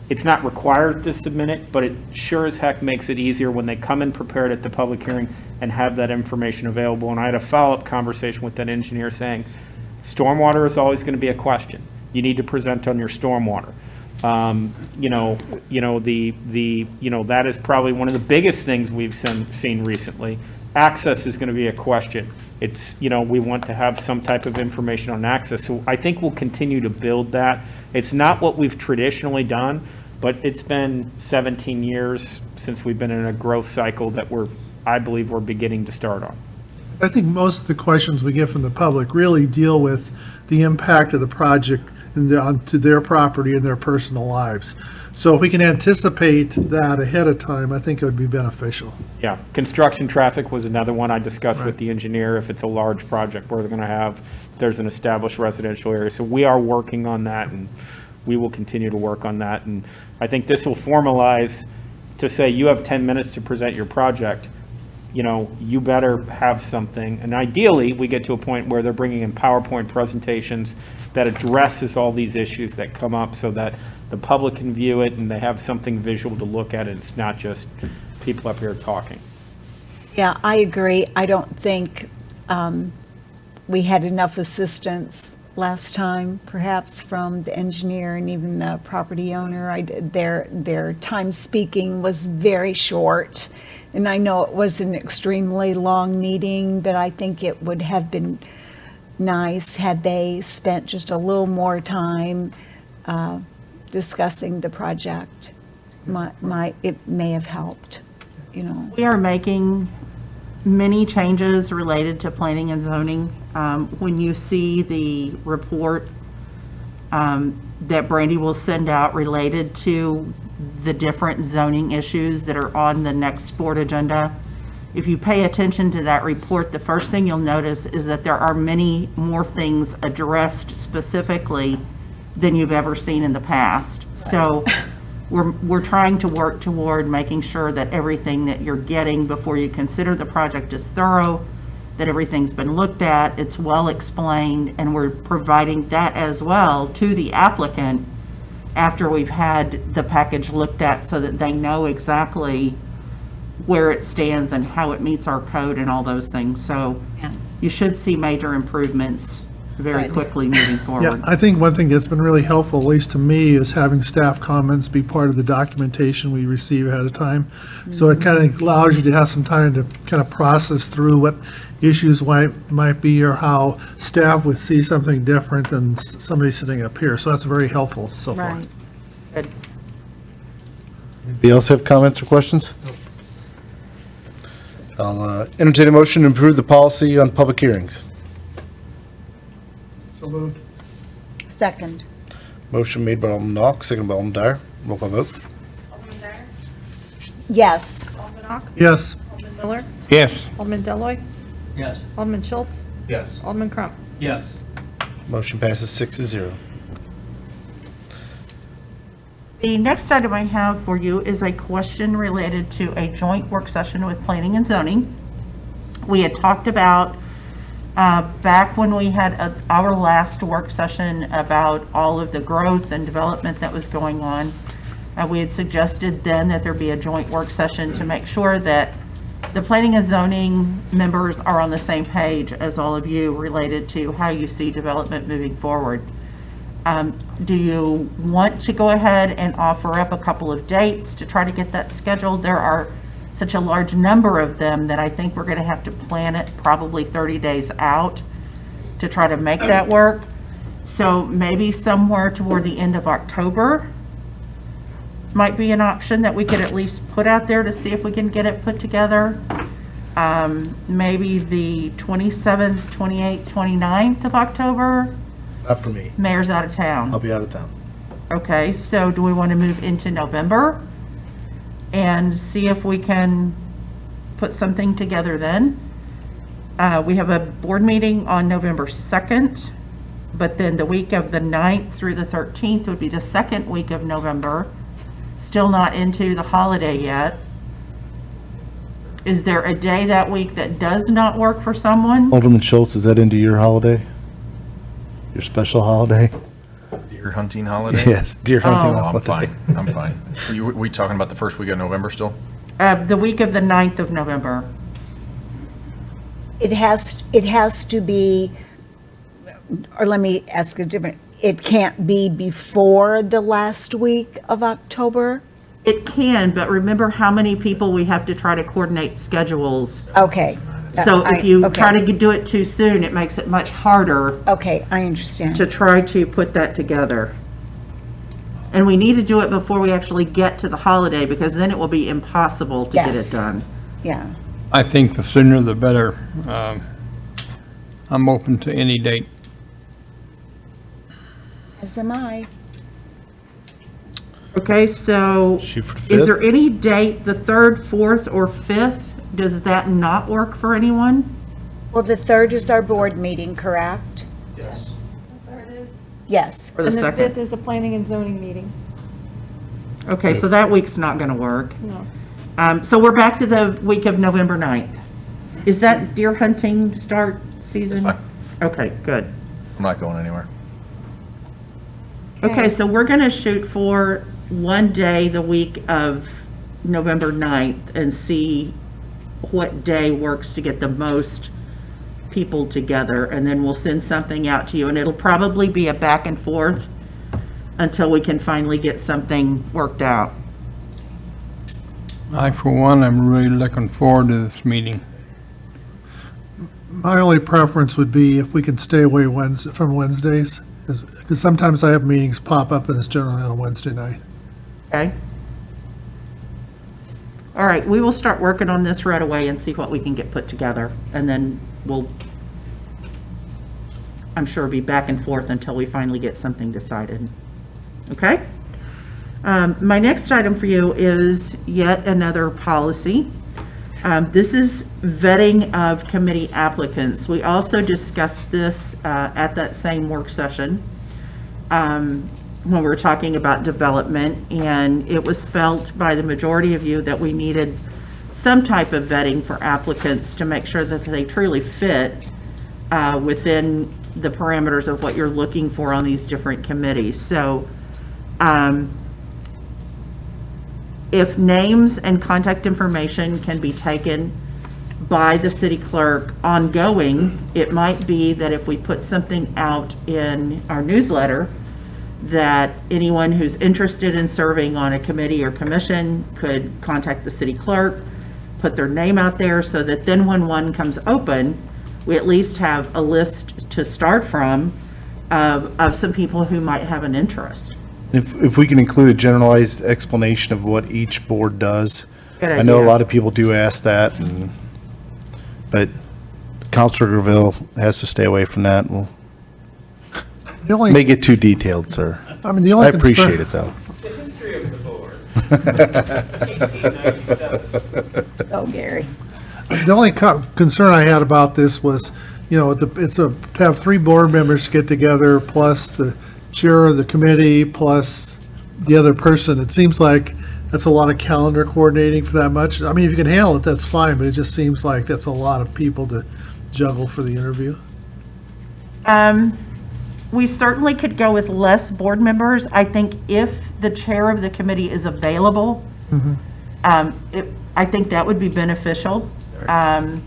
Speaker 13: it's not required to submit it, but it sure as heck makes it easier when they come in prepared at the public hearing and have that information available. And I had a follow-up conversation with that engineer saying, stormwater is always going to be a question. You need to present on your stormwater. That is probably one of the biggest things we've seen recently. Access is going to be a question. It's, we want to have some type of information on access. So I think we'll continue to build that. It's not what we've traditionally done, but it's been 17 years since we've been in a growth cycle that I believe we're beginning to start on.
Speaker 7: I think most of the questions we get from the public really deal with the impact of the project onto their property and their personal lives. So if we can anticipate that ahead of time, I think it would be beneficial.
Speaker 13: Yeah, construction traffic was another one I discussed with
Speaker 7: Right.
Speaker 13: the engineer, if it's a large project where they're gonna have, there's an established residential area. So we are working on that, and we will continue to work on that. And I think this will formalize to say, you have 10 minutes to present your project, you know, you better have something. And ideally, we get to a point where they're bringing in PowerPoint presentations that addresses all these issues that come up so that the public can view it and they have something visual to look at, and it's not just people up here talking.
Speaker 2: Yeah, I agree. I don't think we had enough assistance last time, perhaps from the engineer and even the property owner. Their time speaking was very short, and I know it was an extremely long meeting, but I think it would have been nice had they spent just a little more time discussing the project. It may have helped, you know.
Speaker 11: We are making many changes related to planning and zoning. When you see the report that Brandy will send out related to the different zoning issues that are on the next board agenda, if you pay attention to that report, the first thing you'll notice is that there are many more things addressed specifically than you've ever seen in the past. So we're trying to work toward making sure that everything that you're getting before you consider the project is thorough, that everything's been looked at, it's well explained, and we're providing that as well to the applicant after we've had the package looked at so that they know exactly where it stands and how it meets our code and all those things. So
Speaker 2: Yeah.
Speaker 11: you should see major improvements very
Speaker 2: Good.
Speaker 11: quickly moving
Speaker 7: Yeah,
Speaker 11: forward.
Speaker 7: I think one thing that's been really helpful, at least to me, is having staff comments be part of the documentation we receive ahead of time. So it kind of allows you to have some time to kind of process through what issues might be, or how staff would see something different than somebody sitting up here. So that's very helpful so far.
Speaker 2: Right.
Speaker 11: Good.
Speaker 1: Anybody else have comments or questions? I'll entertain a motion to approve the policy on public hearings.
Speaker 7: So moved.
Speaker 2: Second.
Speaker 1: Motion made by Alderman Ock, seconded by Alderman Dyer. Roll call vote.
Speaker 3: Alderman Dyer?
Speaker 2: Yes.
Speaker 3: Alderman Ock?
Speaker 7: Yes.
Speaker 3: Alderman Miller?
Speaker 12: Yes.
Speaker 3: Alderman Deloy,
Speaker 5: Yes.
Speaker 3: Alderman Schultz?
Speaker 5: Yes.
Speaker 3: Alderman Crump?
Speaker 5: Yes.
Speaker 1: Motion passes 6-0.
Speaker 11: The next item I have for you is a question related to a joint work session with planning and zoning. We had talked about, back when we had our last work session, about all of the growth and development that was going on. We had suggested then that there be a joint work session to make sure that the planning and zoning members are on the same page as all of you related to how you see development moving forward. Do you want to go ahead and offer up a couple of dates to try to get that scheduled? There are such a large number of them that I think we're going to have to plan it probably 30 days out to try to make that work. So maybe somewhere toward the end of October might be an option that we could at least put out there to see if we can get it put together. Maybe the 27th, 28th, 29th of October.
Speaker 1: Not for me.
Speaker 11: Mayor's out of town.
Speaker 1: I'll be out of town.
Speaker 11: Okay, so do we want to move into November and see if we can put something together then? We have a board meeting on November 2nd, but then the week of the 9th through the 13th would be the second week of November. Still not into the holiday yet. Is there a day that week that does not work for someone?
Speaker 1: Alderman Schultz, is that into your holiday? Your special holiday?
Speaker 4: Deer hunting holiday?
Speaker 1: Yes, deer hunting
Speaker 11: Oh.
Speaker 4: I'm
Speaker 1: holiday.
Speaker 4: fine, I'm fine. We talking about the first week of November still?
Speaker 11: The week of the 9th of November.
Speaker 2: It has to be, or let me ask a different, it can't be before the last week of October?
Speaker 11: It can, but remember how many people we have to try to coordinate schedules.
Speaker 2: Okay.
Speaker 11: So if you
Speaker 2: Okay.
Speaker 11: try to do it too soon, it makes it much harder
Speaker 2: Okay, I understand.
Speaker 11: to try to put that together. And we need to do it before we actually get to the holiday, because then it will be impossible to get
Speaker 2: Yes.
Speaker 11: it done.
Speaker 2: Yeah.
Speaker 12: I think the sooner the better. I'm open to any date.
Speaker 2: As am I.
Speaker 11: Okay, so
Speaker 1: Shoot for the
Speaker 11: is there
Speaker 1: 5th.
Speaker 11: any date, the 3rd, 4th, or 5th? Does that not work for anyone?
Speaker 2: Well, the 3rd is our board meeting, correct?
Speaker 5: Yes.
Speaker 2: Yes.
Speaker 11: Or the 2nd?
Speaker 3: is the planning and zoning meeting.
Speaker 11: Okay, so that week's not going to work.
Speaker 3: No.
Speaker 11: So we're back to the week of November 9th. Is that deer hunting start season?
Speaker 4: That's
Speaker 11: Okay, good.
Speaker 4: I'm not going anywhere.
Speaker 11: Okay, so we're going to shoot for one day the week of November 9th and see what day works to get the most people together, and then we'll send something out to you, and it'll probably be a back and forth until we can finally get something worked out.
Speaker 12: I, for one, am really looking forward to this meeting.
Speaker 7: My only preference would be if we can stay away from Wednesdays, because sometimes I have meetings pop up and it's generally on a Wednesday night.
Speaker 11: Okay? All right, we will start working on this right away and see what we can get put together, and then we'll, I'm sure, be back and forth until we finally get something decided. Okay? My next item for you is yet another policy. This is vetting of committee applicants. We also discussed this at that same work session when we were talking about development, and it was felt by the majority of you that we needed some type of vetting for applicants to make sure that they truly fit within the parameters of what you're looking for on these different committees. So if names and contact information can be taken by the city clerk ongoing, it might be that if we put something out in our newsletter, that anyone who's interested in serving on a committee or commission could contact the city clerk, put their name out there, so that then when one comes open, we at least have a list to start from of some people who might have an interest.
Speaker 1: If we can include a generalized explanation of what each board does.
Speaker 11: Good
Speaker 1: I know a
Speaker 11: idea.
Speaker 1: lot of people do ask that, but Counselor Gravel has to stay away from that. We'll
Speaker 7: The only,
Speaker 1: make it too detailed, sir.
Speaker 7: I mean, the
Speaker 1: I
Speaker 7: only
Speaker 1: appreciate
Speaker 7: concern,
Speaker 1: it, though.
Speaker 5: The history of the board. 1897.
Speaker 2: Oh, Gary.
Speaker 7: the only concern I had about this was, you know, to have 3 board members get together, plus the chair of the committee, plus the other person. It seems like that's a lot of calendar coordinating for that much. I mean, if you can handle it, that's fine, but it just seems like that's a lot of people to juggle for the interview.
Speaker 11: We certainly could go with less board members. I think if the chair of the committee is available, I think that would be beneficial. I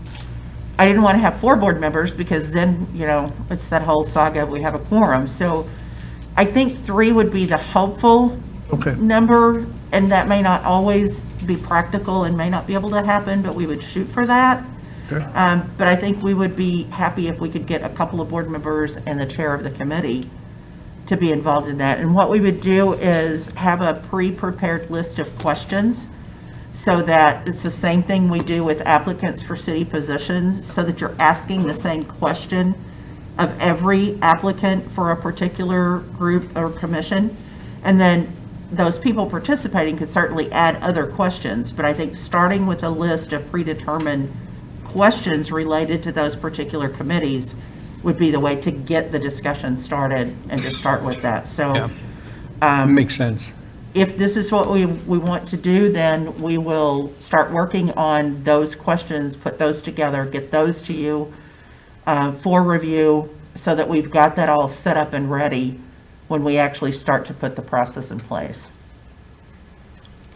Speaker 11: didn't want to have 4 board members because then, you know, it's that whole saga of we have a quorum. So I think 3 would be the helpful
Speaker 7: Okay.
Speaker 11: number, and that may not always be practical and may not be able to happen, but we would shoot for that.
Speaker 7: Okay.
Speaker 11: But I think we would be happy if we could get a couple of board members and the chair of the committee to be involved in that. And what we would do is have a pre-prepared list of questions so that it's the same thing we do with applicants for city positions, so that you're asking the same question of every applicant for a particular group or commission. And then those people participating could certainly add other questions, but I think starting with a list of predetermined questions related to those particular committees would be the way to get the discussion started and to start with that. So
Speaker 12: Makes sense.
Speaker 11: if this is what we want to do, then we will start working on those questions, put those together, get those to you for review, so that we've got that all set up and ready when we actually start to put the process in place.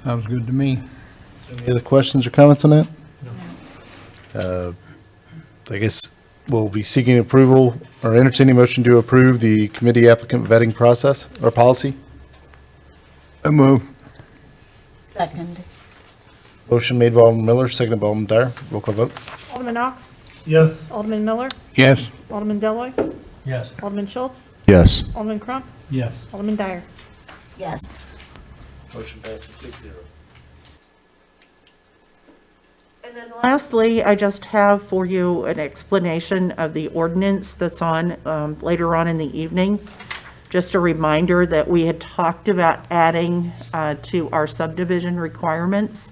Speaker 12: Sounds good to me.
Speaker 1: Any other questions or comments on that? I guess we'll be seeking approval or entertaining motion to approve the committee applicant vetting process or policy.
Speaker 12: I move.
Speaker 2: Second.
Speaker 1: Motion made by Alderman Miller, seconded by Alderman Dyer. Roll call vote.
Speaker 3: Alderman Ock?
Speaker 7: Yes.
Speaker 3: Alderman Miller?
Speaker 12: Yes.
Speaker 3: Alderman Deloy,
Speaker 8: Yes.
Speaker 3: Alderman Schultz?
Speaker 4: Yes.
Speaker 3: Alderman Crump?
Speaker 8: Yes.
Speaker 3: Alderman Dyer?
Speaker 2: Yes.
Speaker 1: Motion passes 6-0.
Speaker 11: And then lastly, I just have for you an explanation of the ordinance that's on later on in the evening. Just a reminder that we had talked about adding to our subdivision requirements,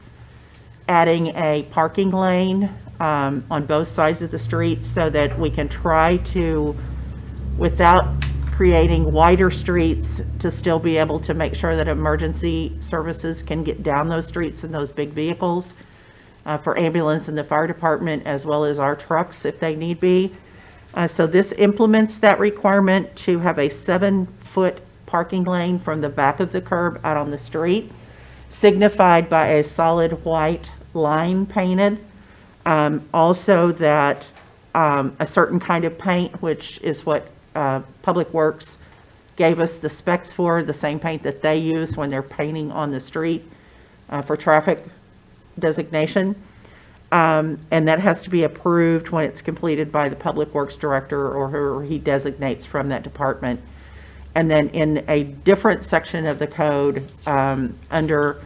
Speaker 11: adding a parking lane on both sides of the street so that we can try to, without creating wider streets, to still be able to make sure that emergency services can get down those streets in those big vehicles for ambulance and the fire department, as well as our trucks if they need be. So this implements that requirement to have a 7-foot parking lane from the back of the curb out on the street, signified by a solid white line painted. Also that a certain kind of paint, which is what Public Works gave us the specs for, the same paint that they use when they're painting on the street for traffic designation. And that has to be approved when it's completed by the Public Works Director or whoever he designates from that department. And then in a different section of the code, under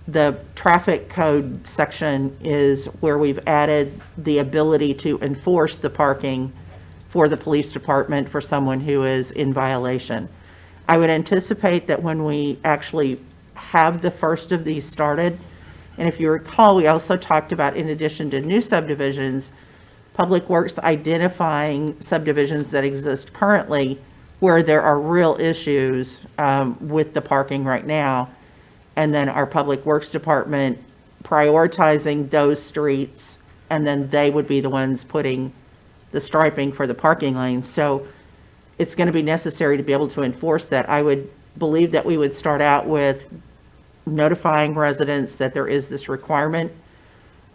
Speaker 11: the traffic code section, is where we've added the ability to enforce the parking for the police department for someone who is in violation. I would anticipate that when we actually have the first of these started, and if you recall, we also talked about, in addition to new subdivisions, Public Works identifying subdivisions that exist currently where there are real issues with the parking right now, and then our Public Works Department prioritizing those streets, and then they would be the ones putting the striping for the parking lanes. So it's going to be necessary to be able to enforce that. I would believe that we would start out with notifying residents that there is this requirement,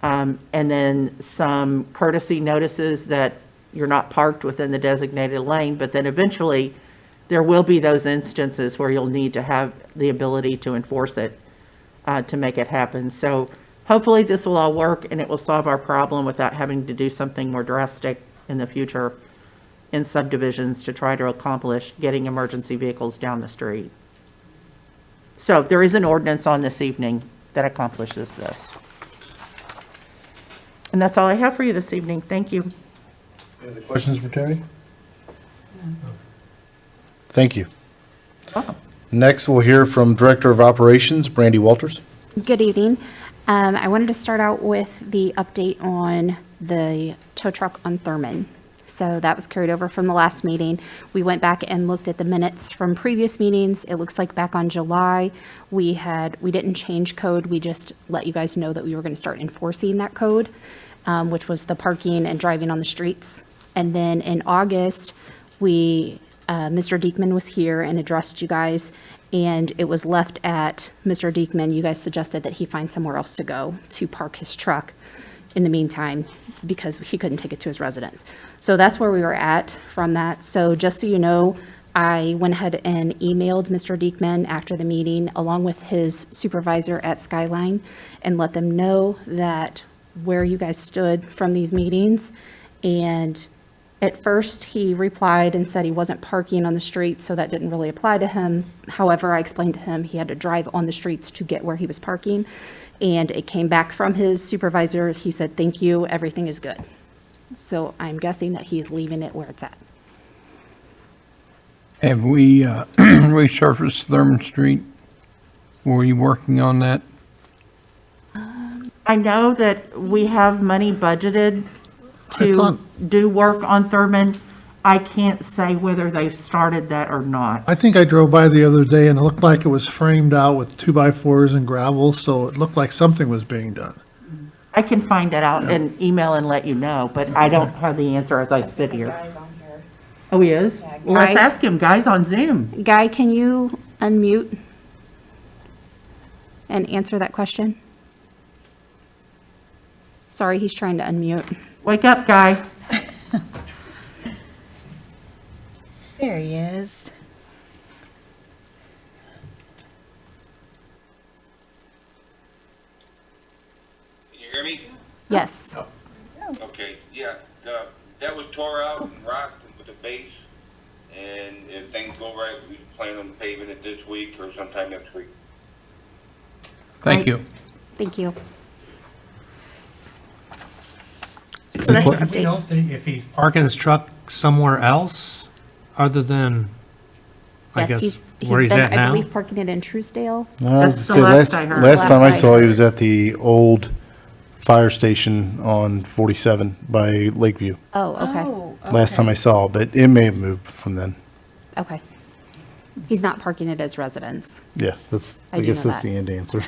Speaker 11: and then some courtesy notices that you're not parked within the designated lane, but then eventually there will be those instances where you'll need to have the ability to enforce it to make it happen. So hopefully this will all work and it will solve our problem without having to do something more drastic in the future in subdivisions to try to accomplish getting emergency vehicles down the street. So there is an ordinance on this evening that accomplishes this. And that's all I have for you this evening. Thank you.
Speaker 1: Any other questions for Terry? Thank you. Next, we'll hear from Director of Operations, Brandy Walters.
Speaker 14: Good evening. I wanted to start out with the update on the tow truck on Thurman. So that was carried over from the last meeting. We went back and looked at the minutes from previous meetings. It looks like back on July, we didn't change code. We just let you guys know that we were going to start enforcing that code, which was the parking and driving on the streets. And then in August, Mr. Diekman was here and addressed you guys, and it was left at Mr. Diekman. You guys suggested that he find somewhere else to go to park his truck in the meantime, because he couldn't take it to his residence. So that's where we were at from that. So just so you know, I went ahead and emailed Mr. Diekman after the meeting, along with his supervisor at Skyline, and let them know that where you guys stood from these meetings. And at first, he replied and said he wasn't parking on the street, so that didn't really apply to him. However, I explained to him he had to drive on the streets to get where he was parking. And it came back from his supervisor. He said, "Thank you, everything is good." So I'm guessing that he's leaving it where it's at.
Speaker 12: Have we resurfaced Thurman Street? Were you working on that?
Speaker 11: I know that we have money budgeted
Speaker 7: I
Speaker 11: to
Speaker 7: thought-
Speaker 11: do work on Thurman. I can't say whether they've started that or not.
Speaker 7: I think I drove by the other day and it looked like it was framed out with 2x4s and gravel, so it looked like something was being done.
Speaker 11: I can find that out and email and let you know, but I don't have the answer as I sit here. Oh, he is? Well, let's
Speaker 14: Guy-
Speaker 11: ask him. Guy's on Zoom.
Speaker 14: Guy, can you unmute and answer that question? Sorry, he's trying to unmute.
Speaker 11: Wake up, Guy.
Speaker 2: There he is.
Speaker 15: Can you hear me?
Speaker 14: Yes.
Speaker 15: Okay, yeah, that was tore out and rocked with the base, and if things go right, we plan on paving it this week or sometime next week.
Speaker 12: Thank you.
Speaker 14: Thank you. So that's your
Speaker 8: We
Speaker 14: update.
Speaker 8: don't think if he's parking his truck somewhere else other than I
Speaker 14: Yes,
Speaker 8: guess,
Speaker 14: he's
Speaker 8: where he's
Speaker 14: been,
Speaker 8: at
Speaker 14: I
Speaker 8: now.
Speaker 14: believe, parking it in Truesdale.
Speaker 1: I was
Speaker 11: That's
Speaker 1: gonna
Speaker 11: the
Speaker 1: say,
Speaker 11: last I heard.
Speaker 1: last time I
Speaker 14: Last I
Speaker 1: saw, he
Speaker 14: heard.
Speaker 1: was at the old fire station on 47 by Lakeview.
Speaker 14: Oh, okay,
Speaker 2: Oh,
Speaker 1: Last time I
Speaker 2: okay.
Speaker 1: saw, but it may have moved from then.
Speaker 14: okay. He's not parking it as residence.
Speaker 1: Yeah, that's,
Speaker 14: I
Speaker 1: I
Speaker 14: do
Speaker 1: guess
Speaker 14: know
Speaker 1: that's
Speaker 14: that.
Speaker 1: the end answer.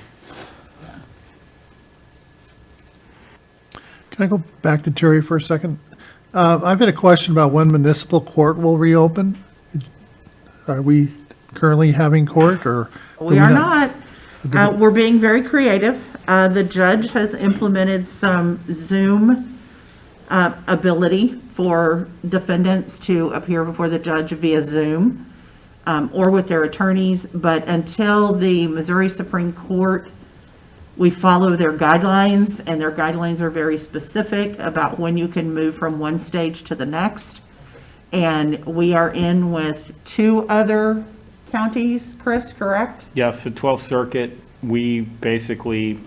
Speaker 7: Can I go back to Terry for a second? I've had a question about when municipal court will reopen. Are we currently having court, or? do
Speaker 11: We are
Speaker 7: not?
Speaker 11: not. We're being very creative. The judge has implemented some Zoom ability for defendants to appear before the judge via Zoom or with their attorneys, but until the Missouri Supreme Court, we follow their guidelines, and their guidelines are very specific about when you can move from one stage to the next. And we are in with 2 other counties, Chris, correct?
Speaker 13: Yes, the 12th Circuit, we basically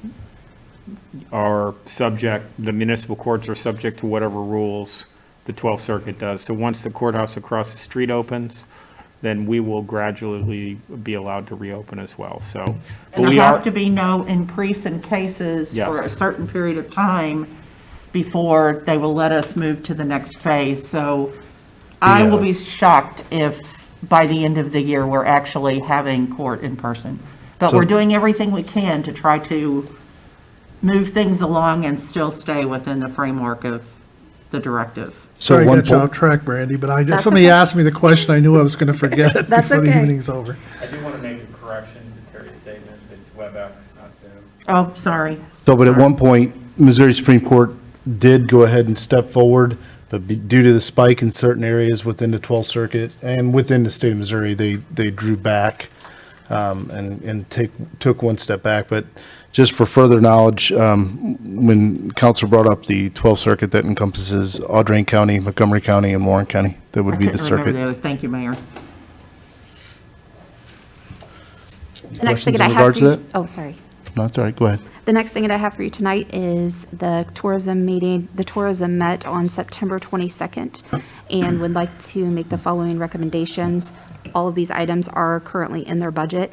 Speaker 13: are subject, the municipal courts are subject to whatever rules the 12th Circuit does. So once the courthouse across the street opens, then we will gradually be allowed to reopen as well, so. but
Speaker 11: And there
Speaker 13: we
Speaker 11: have
Speaker 13: are
Speaker 11: to be no increase in cases for a
Speaker 13: Yes.
Speaker 11: certain period of time before they will let us move to the next phase. So I will be shocked if by the end of the year, we're actually having court in person. But
Speaker 1: So-
Speaker 11: we're doing everything we can to try to move things along and still stay within the framework of the directive.
Speaker 1: So
Speaker 7: Sorry, I
Speaker 1: one
Speaker 7: got you off
Speaker 1: point,
Speaker 7: track, Brandy, but
Speaker 2: That's
Speaker 7: somebody
Speaker 2: okay.
Speaker 7: asked me the question I knew I was going to forget
Speaker 2: That's
Speaker 7: before the
Speaker 2: okay.
Speaker 7: evening's over.
Speaker 13: I do want to make a correction to Terry's statement. It's WebEx, not Zoom.
Speaker 11: Oh, sorry.
Speaker 1: so, but at one point, Missouri Supreme Court did go ahead and step forward, but due to the spike in certain areas within the 12th Circuit and within the state of Missouri, they drew back and took one step back. But just for further knowledge, when council brought up the 12th Circuit, that encompasses Audrain County, Montgomery County, and Warren County. That would
Speaker 11: I
Speaker 1: be the
Speaker 11: couldn't remember
Speaker 1: circuit.
Speaker 11: the other. Thank you, Mayor.
Speaker 14: The next thing
Speaker 1: Questions
Speaker 14: that I
Speaker 1: in
Speaker 14: have
Speaker 1: regards
Speaker 14: for
Speaker 1: to
Speaker 14: you,
Speaker 1: that?
Speaker 14: oh, sorry.
Speaker 1: No, it's all right, go ahead.
Speaker 14: The next thing that I have for you tonight is the tourism meeting. The tourism met on September 22nd and would like to make the following recommendations. All of these items are currently in their budget,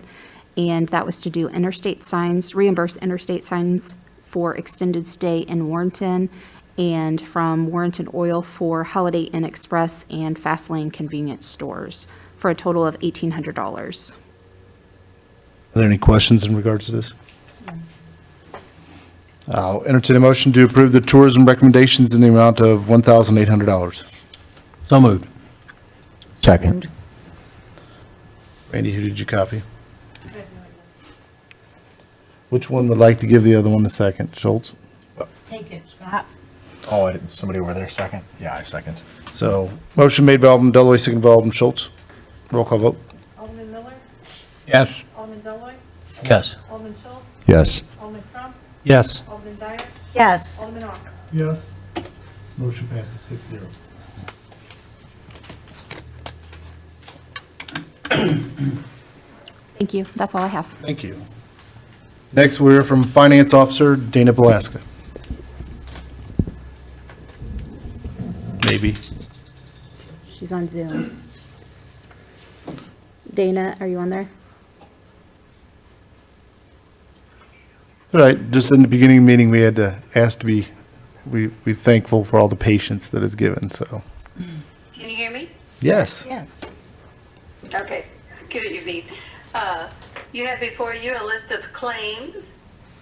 Speaker 14: and that was to do interstate signs, reimburse interstate signs for extended stay in Warrenton, and from Warrenton Oil for Holiday Inn Express and Fast Lane convenience stores for a total of $1,800.
Speaker 1: Are there any questions in regards to this? I'll entertain a motion to approve the tourism recommendations in the amount of $1,800.
Speaker 9: So moved.
Speaker 4: Second.
Speaker 1: Randy, who did you copy? Which one would like to give the other one a second? Schultz?
Speaker 2: Take it, Scott.
Speaker 4: Oh, somebody over there second? Yeah, I second.
Speaker 1: So, motion made by Alderman Deloy, second by Alderman Schultz. Roll call vote.
Speaker 3: Alderman Miller,
Speaker 12: Yes.
Speaker 3: Alderman Deloy,
Speaker 9: Yes.
Speaker 3: Alderman Schultz,
Speaker 4: Yes.
Speaker 3: Alderman Crump,
Speaker 8: Yes.
Speaker 3: Alderman Dyer,
Speaker 2: Yes.
Speaker 3: Alderman Ock.
Speaker 7: Yes.
Speaker 1: Motion passes 6-0.
Speaker 14: Thank you. That's all I have.
Speaker 1: Thank you. Next, we're from Finance Officer Dana Palaska. Maybe.
Speaker 14: She's on Zoom. Dana, are you on there?
Speaker 1: All right, just in the beginning of the meeting, we had to ask to be, we're thankful for all the patience that is given, so.
Speaker 16: Can you hear me?
Speaker 1: Yes.
Speaker 2: Yes.
Speaker 16: Okay, good evening. You have before you a list of claims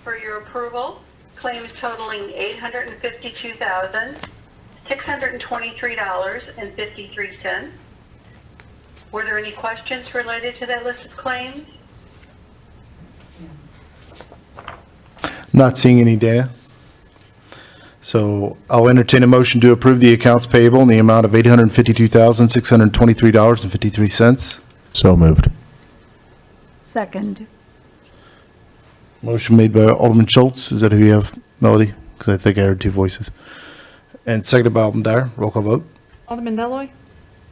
Speaker 16: for your approval. Claims totaling $852,623.53. Were there any questions related to that list of claims?
Speaker 1: Not seeing any, Dana. So I'll entertain a motion to approve the accounts payable in the amount of $852,623.53.
Speaker 4: So moved.
Speaker 2: Second.
Speaker 1: Motion made by Alderman Schultz. Is that who you have, Melody? Because I think I heard two voices. And seconded by Alderman Dyer. Roll call vote.
Speaker 3: Alderman Deloy,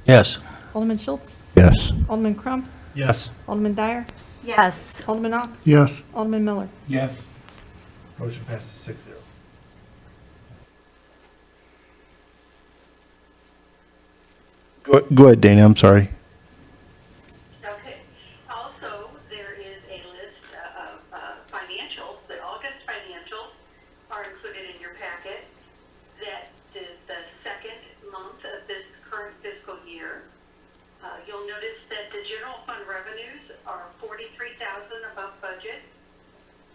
Speaker 9: Yes.
Speaker 3: Alderman Schultz,
Speaker 4: Yes.
Speaker 3: Alderman Crump,
Speaker 8: Yes.
Speaker 3: Alderman Dyer,
Speaker 2: Yes.
Speaker 3: Alderman Ock,
Speaker 7: Yes.
Speaker 3: Alderman Miller.
Speaker 12: Yes.
Speaker 1: Motion passes 6-0. Go ahead, Dana, I'm sorry.
Speaker 16: Okay. are 43,000 above budget,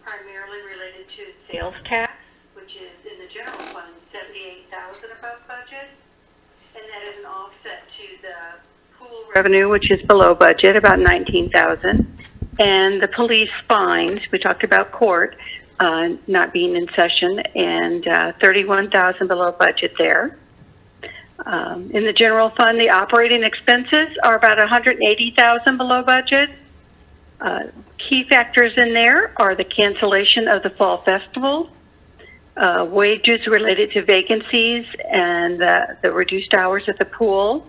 Speaker 16: primarily related to sales tax, which is in the general fund, 78,000 above budget. And that is an offset to the pool revenue, which is below budget, about 19,000. And the police fines, we talked about court not being in session, and 31,000 below budget there. In the general fund, the operating expenses are about 180,000 below budget. Key factors in there are the cancellation of the fall festival, wages related to vacancies, and the reduced hours at the pool.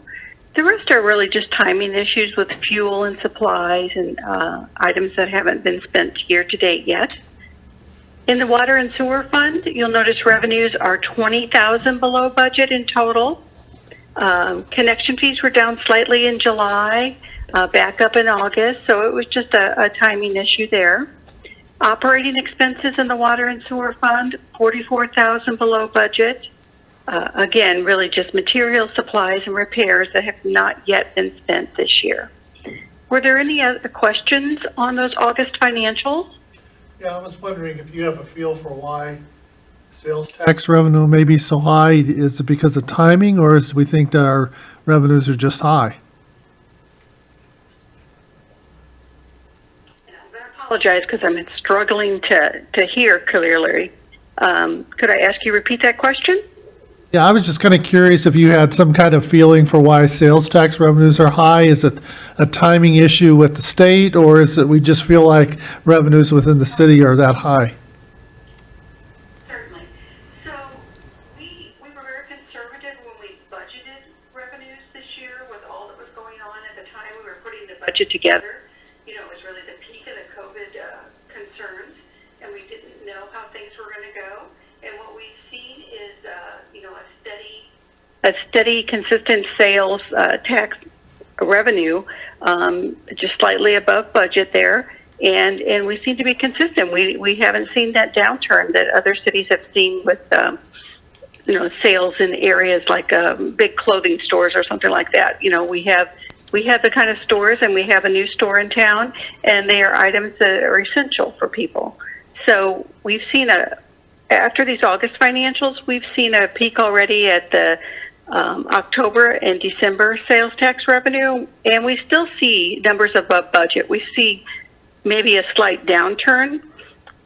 Speaker 16: The rest are really just timing issues with fuel and supplies and items that haven't been spent year to date yet. In the water and sewer fund, you'll notice revenues are 20,000 below budget in total. Connection fees were down slightly in July, back up in August, so it was just a timing issue there. Operating expenses in the water and sewer fund, 44,000 below budget. Again, really just material supplies and repairs that have not yet been spent this year. Were there any other questions on those August financials?
Speaker 7: Yeah, I was wondering if you have a feel for why sales tax revenue may be so high. Is it because of timing, or is we think that our revenues are just high?
Speaker 16: I apologize because I'm struggling to hear clearly. Could I ask you to repeat that question?
Speaker 7: Yeah, I was just kind of curious if you had some kind of feeling for why sales tax revenues are high. Is it a timing issue with the state, or is it we just feel like revenues within the city are that high?
Speaker 16: Certainly. So we were very conservative when we budgeted revenues this year with all that was going on at the time we were putting the budget together. You know, it was really the peak of the COVID concerns, and we didn't know how things were going to go. And what we've seen is, a steady, consistent sales tax revenue, just slightly above budget there, and we seem to be consistent. We haven't seen that downturn that other cities have seen with, sales in areas like big clothing stores or something like that. You know, we have the kind of stores, and we have a new store in town, and they are items that are essential for people. So we've seen after these August financials, we've seen a peak already at the October and December sales tax revenue, and we still see numbers above budget. We see maybe a slight downturn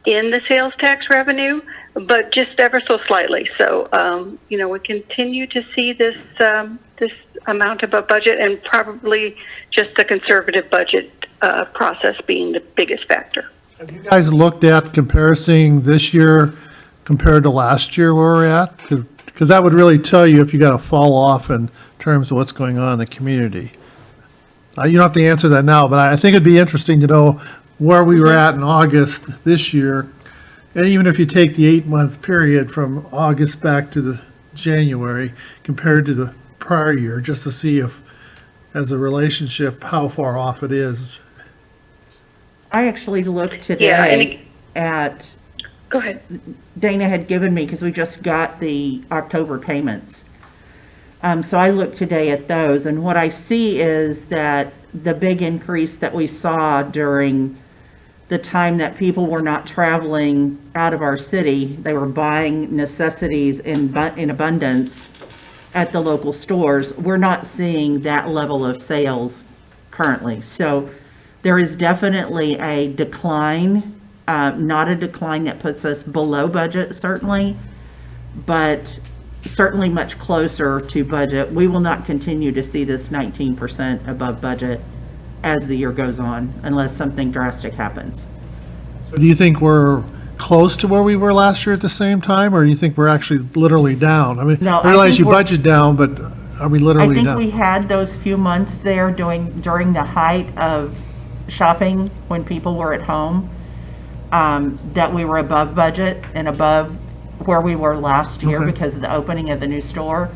Speaker 16: in the sales tax revenue, but just ever so slightly. So, we continue to see this amount above budget, and probably just a conservative budget process being the biggest factor.
Speaker 7: Have you guys looked at comparing this year compared to last year where we're at? Because that would really tell you if you got a fall off in terms of what's going on in the community. You don't have to answer that now, but I think it'd be interesting to know where we were at in August this year. And even if you take the 8-month period from August back to the January compared to the prior year, just to see if, as a relationship, how far off it is.
Speaker 11: I actually looked today at,
Speaker 16: go ahead.
Speaker 11: Dana had given me, because we just got the October payments. So I looked today at those, and what I see is that the big increase that we saw during the time that people were not traveling out of our city, they were buying necessities in abundance at the local stores. We're not seeing that level of sales currently. So there is definitely a decline, not a decline that puts us below budget, certainly, but certainly much closer to budget. We will not continue to see this 19% above budget as the year goes on, unless something drastic happens.
Speaker 7: So do you think we're close to where we were last year at the same time, or do you think we're actually literally down? I mean,
Speaker 11: No,
Speaker 7: I realize
Speaker 11: think
Speaker 7: you
Speaker 11: we're-
Speaker 7: budget down, but are we literally
Speaker 11: I
Speaker 7: down?
Speaker 11: think we had those few months there during the height of shopping when people were at home, that we were above budget and above where we were last year
Speaker 7: Okay.
Speaker 11: because of the opening of the new store.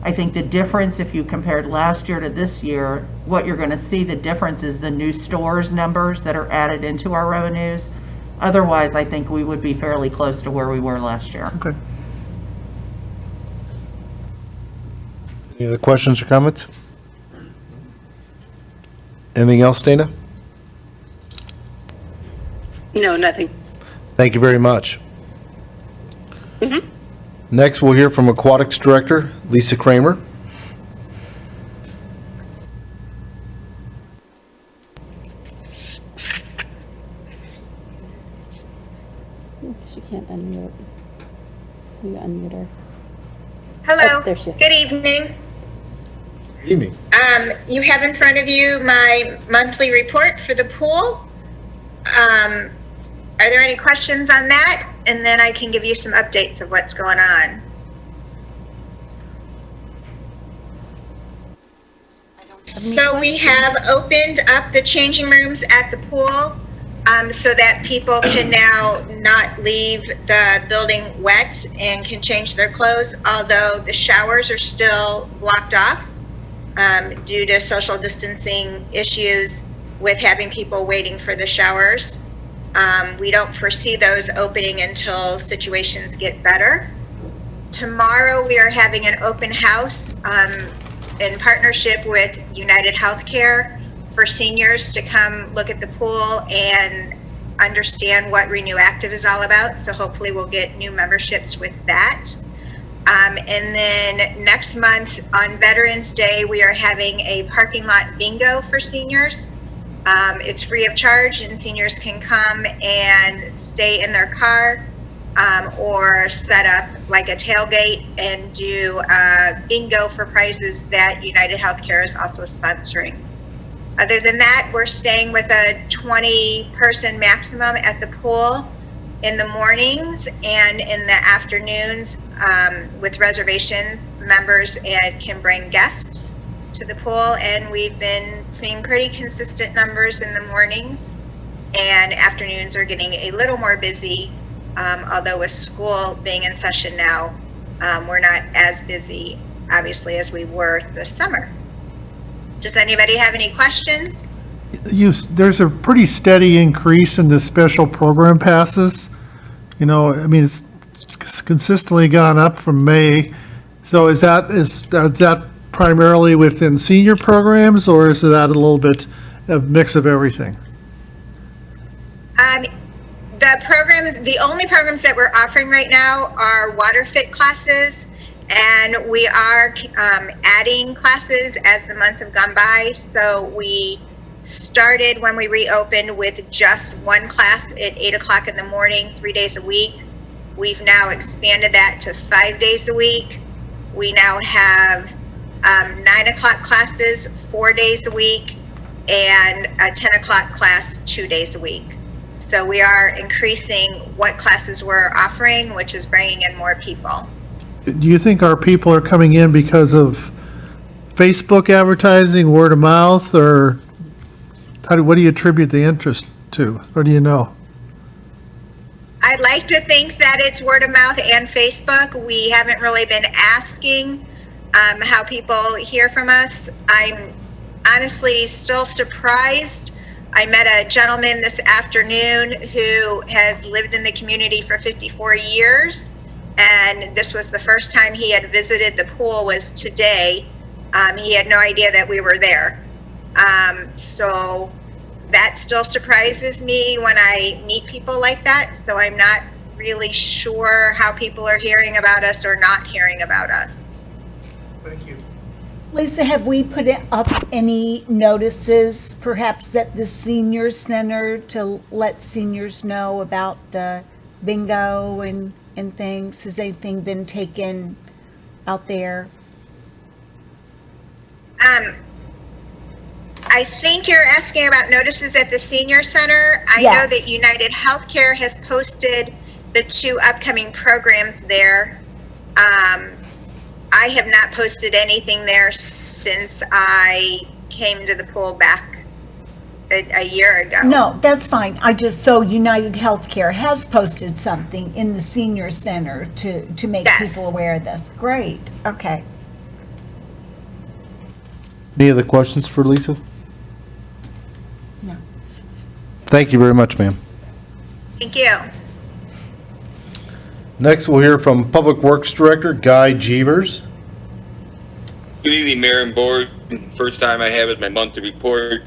Speaker 11: I think the difference, if you compared last year to this year, what you're going to see the difference is the new stores numbers that are added into our revenues. Otherwise, I think we would be fairly close to where we were last year.
Speaker 7: Okay.
Speaker 1: Any other questions or comments? Anything else, Dana?
Speaker 16: No, nothing.
Speaker 1: Thank you very much.
Speaker 16: Mhm.
Speaker 1: Next, we'll hear from Aquatics Director Lisa Kramer.
Speaker 14: She can't unmute. You unmute her.
Speaker 17: Hello.
Speaker 14: Oh, there she is.
Speaker 17: Good evening.
Speaker 1: Evening.
Speaker 17: You have in front of you my monthly report for the pool. Are there any questions on that? And then I can give you some updates of what's going on. So we have opened up the changing rooms at the pool so that people can now not leave the building wet and can change their clothes, although the showers are still blocked off due to social distancing issues with having people waiting for the showers. We don't foresee those opening until situations get better. Tomorrow we are having an open house in partnership with United Healthcare for seniors to come look at the pool and understand what Renew Active is all about. So hopefully we'll get new memberships with that. And then next month on Veterans Day, we are having a parking lot bingo for seniors. It's free of charge and seniors can come and stay in their car or set up like a tailgate and do bingo for prizes that United Healthcare is also sponsoring. Other than that, we're staying with a 20-person maximum at the pool in the mornings, and in the afternoons with reservations, members can bring guests to the pool, and we've been seeing pretty consistent numbers in the mornings, and afternoons are getting a little more busy, although with school being in session now, we're not as busy, obviously, as we were this summer. Does anybody have any questions?
Speaker 7: There's a pretty steady increase in the special program passes. You know, I mean, it's consistently gone up from May. So is that primarily within senior programs, or is that a little bit a mix of everything?
Speaker 17: The only programs that we're offering right now are water fit classes, and we are adding classes as the months have gone by. So we started when we reopened with just one class at 8 o'clock in the morning, 3 days a week. We've now expanded that to 5 days a week. We now have 9 o'clock classes 4 days a week and a 10 o'clock class 2 days a week. So we are increasing what classes we're offering, which is bringing in more people.
Speaker 7: Do you think our people are coming in because of Facebook advertising, word of mouth, or what do you attribute the interest to, or do you know?
Speaker 17: I'd like to think that it's word of mouth and Facebook. We haven't really been asking how people hear from us. I'm honestly still surprised. I met a gentleman this afternoon who has lived in the community for 54 years, and this was the first time he had visited the pool was today. He had no idea that we were there. So that still surprises me when I meet people like that. So I'm not really sure how people are hearing about us or not hearing about us.
Speaker 7: Thank you.
Speaker 2: Lisa, have we put up any notices, perhaps at the senior center, to let seniors know about the bingo and things? Has anything been taken out there?
Speaker 17: I think you're asking about notices at the senior center. I know that United Healthcare has posted the 2 upcoming programs there. I have not posted anything there since I came to the pool back a year ago.
Speaker 2: No, that's fine. So United Healthcare has posted something in the senior center to make people aware of this. Great. Okay.
Speaker 1: Any other questions for Lisa?
Speaker 2: No.
Speaker 1: Thank you very much, ma'am.
Speaker 17: Thank you.
Speaker 1: Next, we'll hear from Public Works Director Guy Jeevers.
Speaker 15: Good evening, Mayor and Board. First time I have it, my monthly report.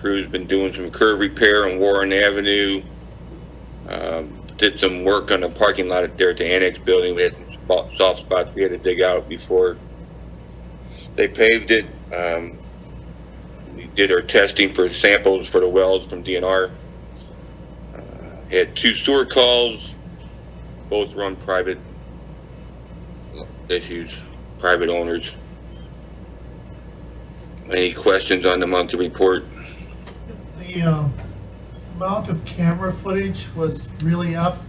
Speaker 15: crew's been doing some curb repair on Warren Avenue. Did some work on the parking lot there at the annex building. We had some soft spots we had to dig out before they paved it. We did our testing for samples for the wells from DNR. Had 2 sewer calls, both run private issues, private owners. Any questions on the monthly report?
Speaker 7: The amount of camera footage was really up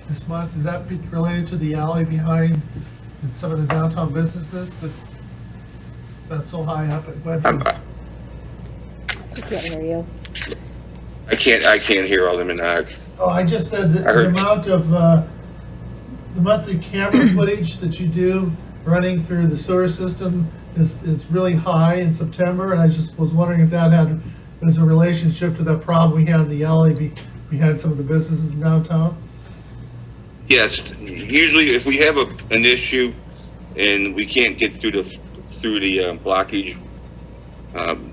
Speaker 7: this month. Is that related to the alley behind some of the downtown businesses that's so high up at Webster?
Speaker 14: I can't hear you.
Speaker 15: I can't hear Alderman Ogg.
Speaker 7: Oh, I just said that
Speaker 15: I
Speaker 7: the
Speaker 15: heard-
Speaker 7: amount of, the monthly camera footage that you do running through the sewer system is really high in September, and I just was wondering if that was a relationship to that problem we had in the alley behind some of the businesses in downtown?
Speaker 15: Yes, usually if we have an issue and we can't get through the blockage,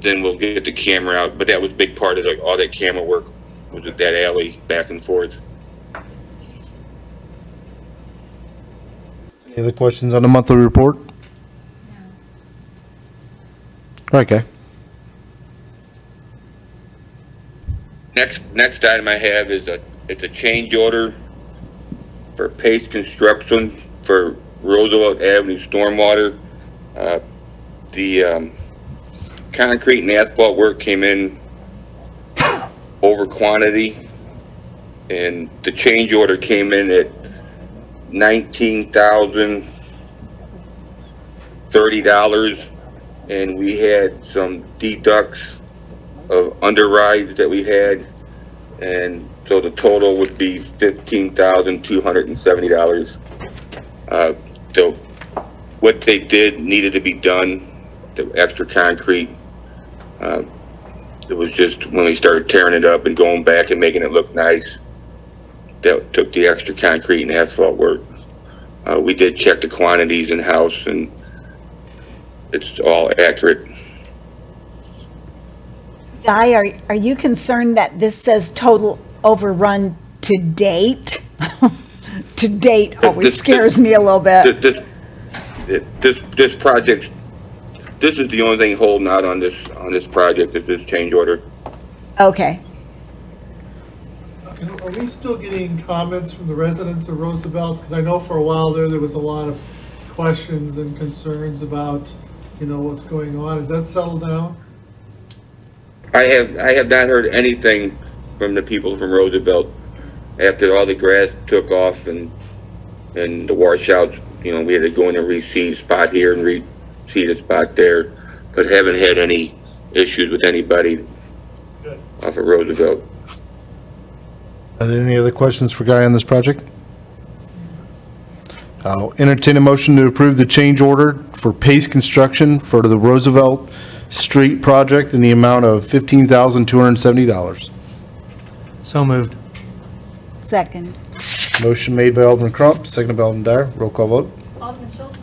Speaker 15: then we'll get the camera out. But that was a big part of all that camera work, was at that alley back and forth.
Speaker 1: Any other questions on the monthly report? Okay.
Speaker 15: Next item I have is it's a change order for Pace Construction for Roosevelt Avenue stormwater. The concrete and asphalt work came in over quantity, and the change order came in at $19,030, and we had some deducts of underrides that we had, and so the total would be $15,270. So what they did needed to be done, the extra concrete. It was just when we started tearing it up and going back and making it look nice, that took the extra concrete and asphalt work. We did check the quantities in-house, and it's all accurate.
Speaker 2: Guy, are you concerned that this says total overrun to date? To date always scares me a little bit.
Speaker 15: This project, this is the only thing holding out on this project, is this change order.
Speaker 2: Okay.
Speaker 7: And are we still getting comments from the residents of Roosevelt? Because I know for a while there was a lot of questions and concerns about, what's going on. Is that settled down?
Speaker 15: I have not heard anything from the people from Roosevelt after all the grass took off and the washouts. We had to go in and reseed a spot here and reseed a spot there, but haven't had any issues with anybody off of Roosevelt.
Speaker 1: Are there any other questions for Guy on this project? I'll entertain a motion to approve the change order for Pace Construction for the Roosevelt Street project in the amount of $15,270.
Speaker 8: So moved.
Speaker 2: Second.
Speaker 1: Motion made by Alderman Crump, seconded by Alderman Dyer. Roll call vote.
Speaker 3: Alderman Schultz?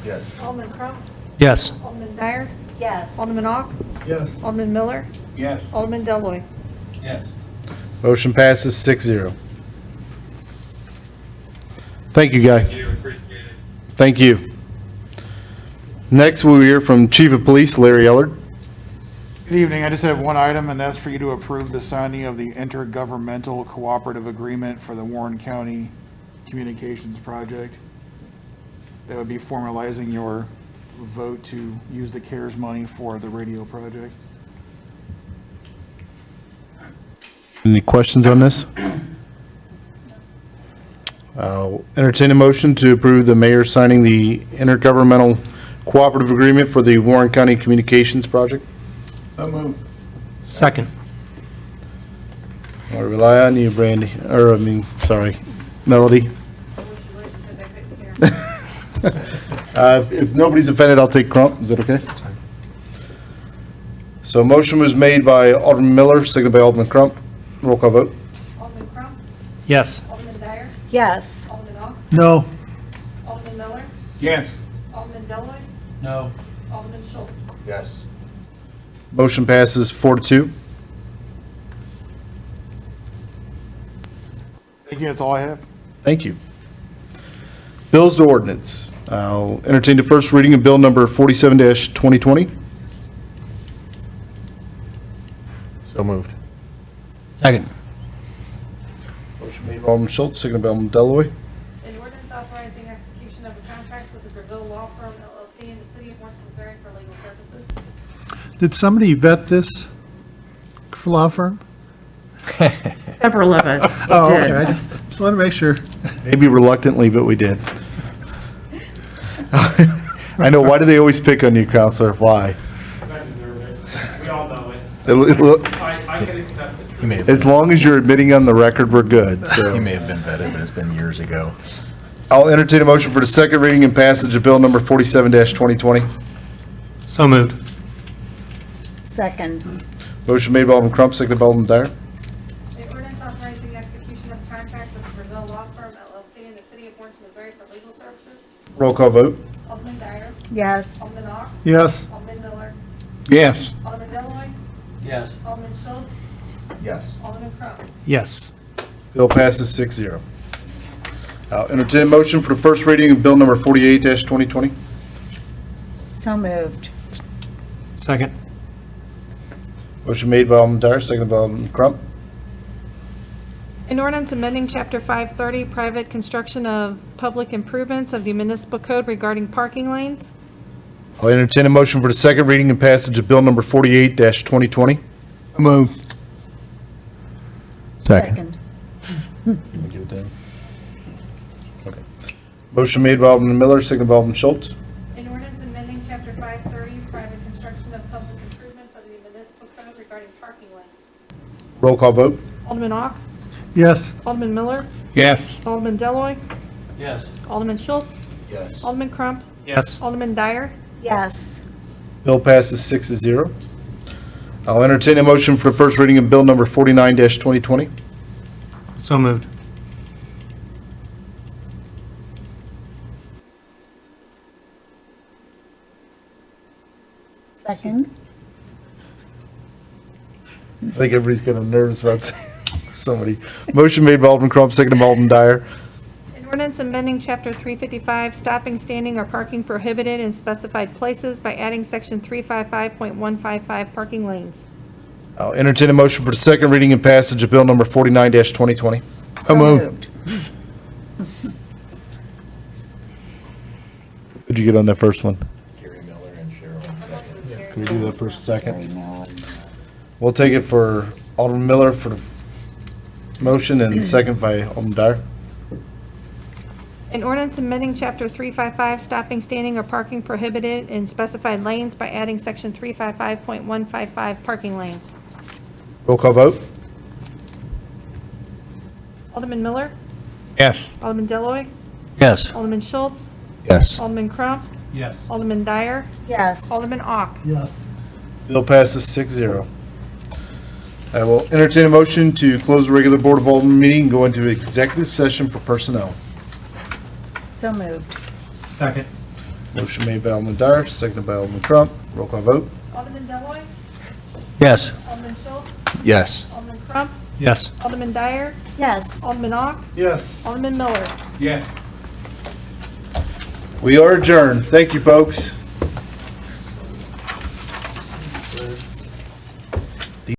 Speaker 6: Yes.
Speaker 3: Alderman Crump?
Speaker 8: Yes.
Speaker 3: Alderman Dyer?
Speaker 2: Yes.
Speaker 3: Alderman Ock?
Speaker 7: Yes.
Speaker 3: Alderman Miller?
Speaker 12: Yes.
Speaker 3: Alderman Deloy.
Speaker 12: Yes.
Speaker 1: Motion passes 6-0. Thank you, Guy. Thank you. Next, we'll hear from Chief of Police Larry Ellard.
Speaker 18: Good evening. I just have one item, and that's for you to approve the signing of the intergovernmental cooperative agreement for the Warren County Communications Project. That would be formalizing your vote to use the CARES money for the radio project.
Speaker 1: Any questions on this? I'll entertain a motion to approve the mayor signing the intergovernmental cooperative agreement for the Warren County Communications Project.
Speaker 12: So moved.
Speaker 8: Second.
Speaker 1: I'll rely on you, Brandy, Melody. If nobody's offended, I'll take Crump. Is that okay? So a motion was made by Alderman Miller, seconded by Alderman Crump. Roll call vote.
Speaker 3: Alderman Crump?
Speaker 8: Yes.
Speaker 3: Alderman Dyer?
Speaker 2: Yes.
Speaker 3: Alderman Ock?
Speaker 8: No.
Speaker 3: Alderman Miller?
Speaker 12: Yes.
Speaker 3: Alderman Deloy.
Speaker 12: No.
Speaker 3: Alderman Schultz?
Speaker 6: Yes.
Speaker 1: Motion passes 4-2.
Speaker 18: Thank you, that's all I have.
Speaker 1: Thank you. Bills to ordinance. I'll entertain the first reading of bill number 47-2020.
Speaker 4: So moved.
Speaker 9: Second.
Speaker 1: Motion made by Alderman Schultz, seconded by Alderman Deloy.
Speaker 3: An ordinance authorizing execution of a contract with the Greville Law Firm LLC in the city of Warrenton, Missouri for legal services.
Speaker 7: Did somebody vet this law firm?
Speaker 11: Several of us
Speaker 7: Oh,
Speaker 11: did.
Speaker 7: okay, I just want to make sure.
Speaker 1: Maybe reluctantly, but we did. I know, why do they always pick on you, Counselor? Why?
Speaker 13: I deserve it. We all know it. I can accept it.
Speaker 4: He may have,
Speaker 1: As long as you're admitting on the record, we're good, so.
Speaker 4: he may have been vetted, but it's been years ago.
Speaker 1: I'll entertain a motion for the second reading and passage of bill number 47-2020.
Speaker 8: So moved.
Speaker 2: Second.
Speaker 1: Motion made by Alderman Crump, seconded by Alderman Dyer.
Speaker 3: An ordinance authorizing execution of a contract with the Greville Law Firm LLC in the city of Warrenton, Missouri for legal services.
Speaker 1: Roll call vote.
Speaker 3: Alderman Dyer.
Speaker 2: Yes.
Speaker 3: Alderman Ock.
Speaker 7: Yes.
Speaker 3: Alderman Miller.
Speaker 12: Yes.
Speaker 3: Alderman Deloy,
Speaker 5: Yes.
Speaker 3: Alderman Schultz.
Speaker 1: Yes.
Speaker 3: Alderman Crump.
Speaker 8: Yes.
Speaker 1: Bill passes 6-0. I'll entertain a motion for the first reading of bill number 48-2020.
Speaker 2: So moved.
Speaker 8: Second.
Speaker 1: Motion made by Alderman Dyer, seconded by Alderman Crump.
Speaker 3: An ordinance amending Chapter 530, private construction of public improvements of the municipal code regarding parking lanes.
Speaker 1: I'll entertain a motion for the second reading and passage of bill number 48-2020.
Speaker 12: Move.
Speaker 1: Second. Okay. Motion made by Alderman Miller, seconded by Alderman Schultz.
Speaker 3: An ordinance amending Chapter 530, private construction of public improvements of the municipal code regarding parking lanes.
Speaker 1: Roll call vote.
Speaker 3: Alderman Ock.
Speaker 7: Yes.
Speaker 3: Alderman Miller.
Speaker 12: Yes.
Speaker 3: Alderman Deloy,
Speaker 5: Yes.
Speaker 3: Alderman Schultz.
Speaker 4: Yes.
Speaker 3: Alderman Crump.
Speaker 8: Yes.
Speaker 3: Alderman Dyer.
Speaker 2: Yes.
Speaker 1: Bill passes 6-0. I'll entertain a motion for the first reading of bill number 49-2020.
Speaker 8: So moved.
Speaker 2: Second.
Speaker 1: I think everybody's getting nervous about saying somebody. Motion made by Alderman Crump, seconded by Alderman Dyer.
Speaker 3: An ordinance amending Chapter 355, stopping, standing, or parking prohibited in specified places by adding Section 355.155 parking lanes.
Speaker 1: I'll entertain a motion for the second reading and passage of bill number 49-2020.
Speaker 2: So moved.
Speaker 1: Who'd you get on that first one?
Speaker 4: Gary Miller and Cheryl.
Speaker 1: Can we do that for a second? We'll take it for Alderman Miller for the motion and second by Alderman Dyer.
Speaker 3: An ordinance amending Chapter 355, stopping, standing, or parking prohibited in specified lanes by adding Section 355.155 parking lanes.
Speaker 1: Roll call vote.
Speaker 3: Alderman Miller.
Speaker 12: Yes.
Speaker 3: Alderman Deloy,
Speaker 9: Yes.
Speaker 3: Alderman Schultz.
Speaker 4: Yes.
Speaker 3: Alderman Crump.
Speaker 5: Yes.
Speaker 3: Alderman Dyer.
Speaker 2: Yes.
Speaker 3: Alderman Ock.
Speaker 7: Yes.
Speaker 1: Bill passes 6-0. I will entertain a motion to close the regular Board of Alderman meeting and go into executive session for personnel.
Speaker 2: So moved.
Speaker 5: Second.
Speaker 1: Motion made by Alderman Dyer, seconded by Alderman Crump. Roll call vote.
Speaker 3: Alderman Deloy,
Speaker 9: Yes.
Speaker 3: Alderman Schultz.
Speaker 4: Yes.
Speaker 3: Alderman Crump.
Speaker 8: Yes.
Speaker 3: Alderman Dyer.
Speaker 2: Yes.
Speaker 3: Alderman Ock.
Speaker 7: Yes.
Speaker 3: Alderman Miller.
Speaker 5: Yes.
Speaker 1: We are adjourned. Thank you, folks.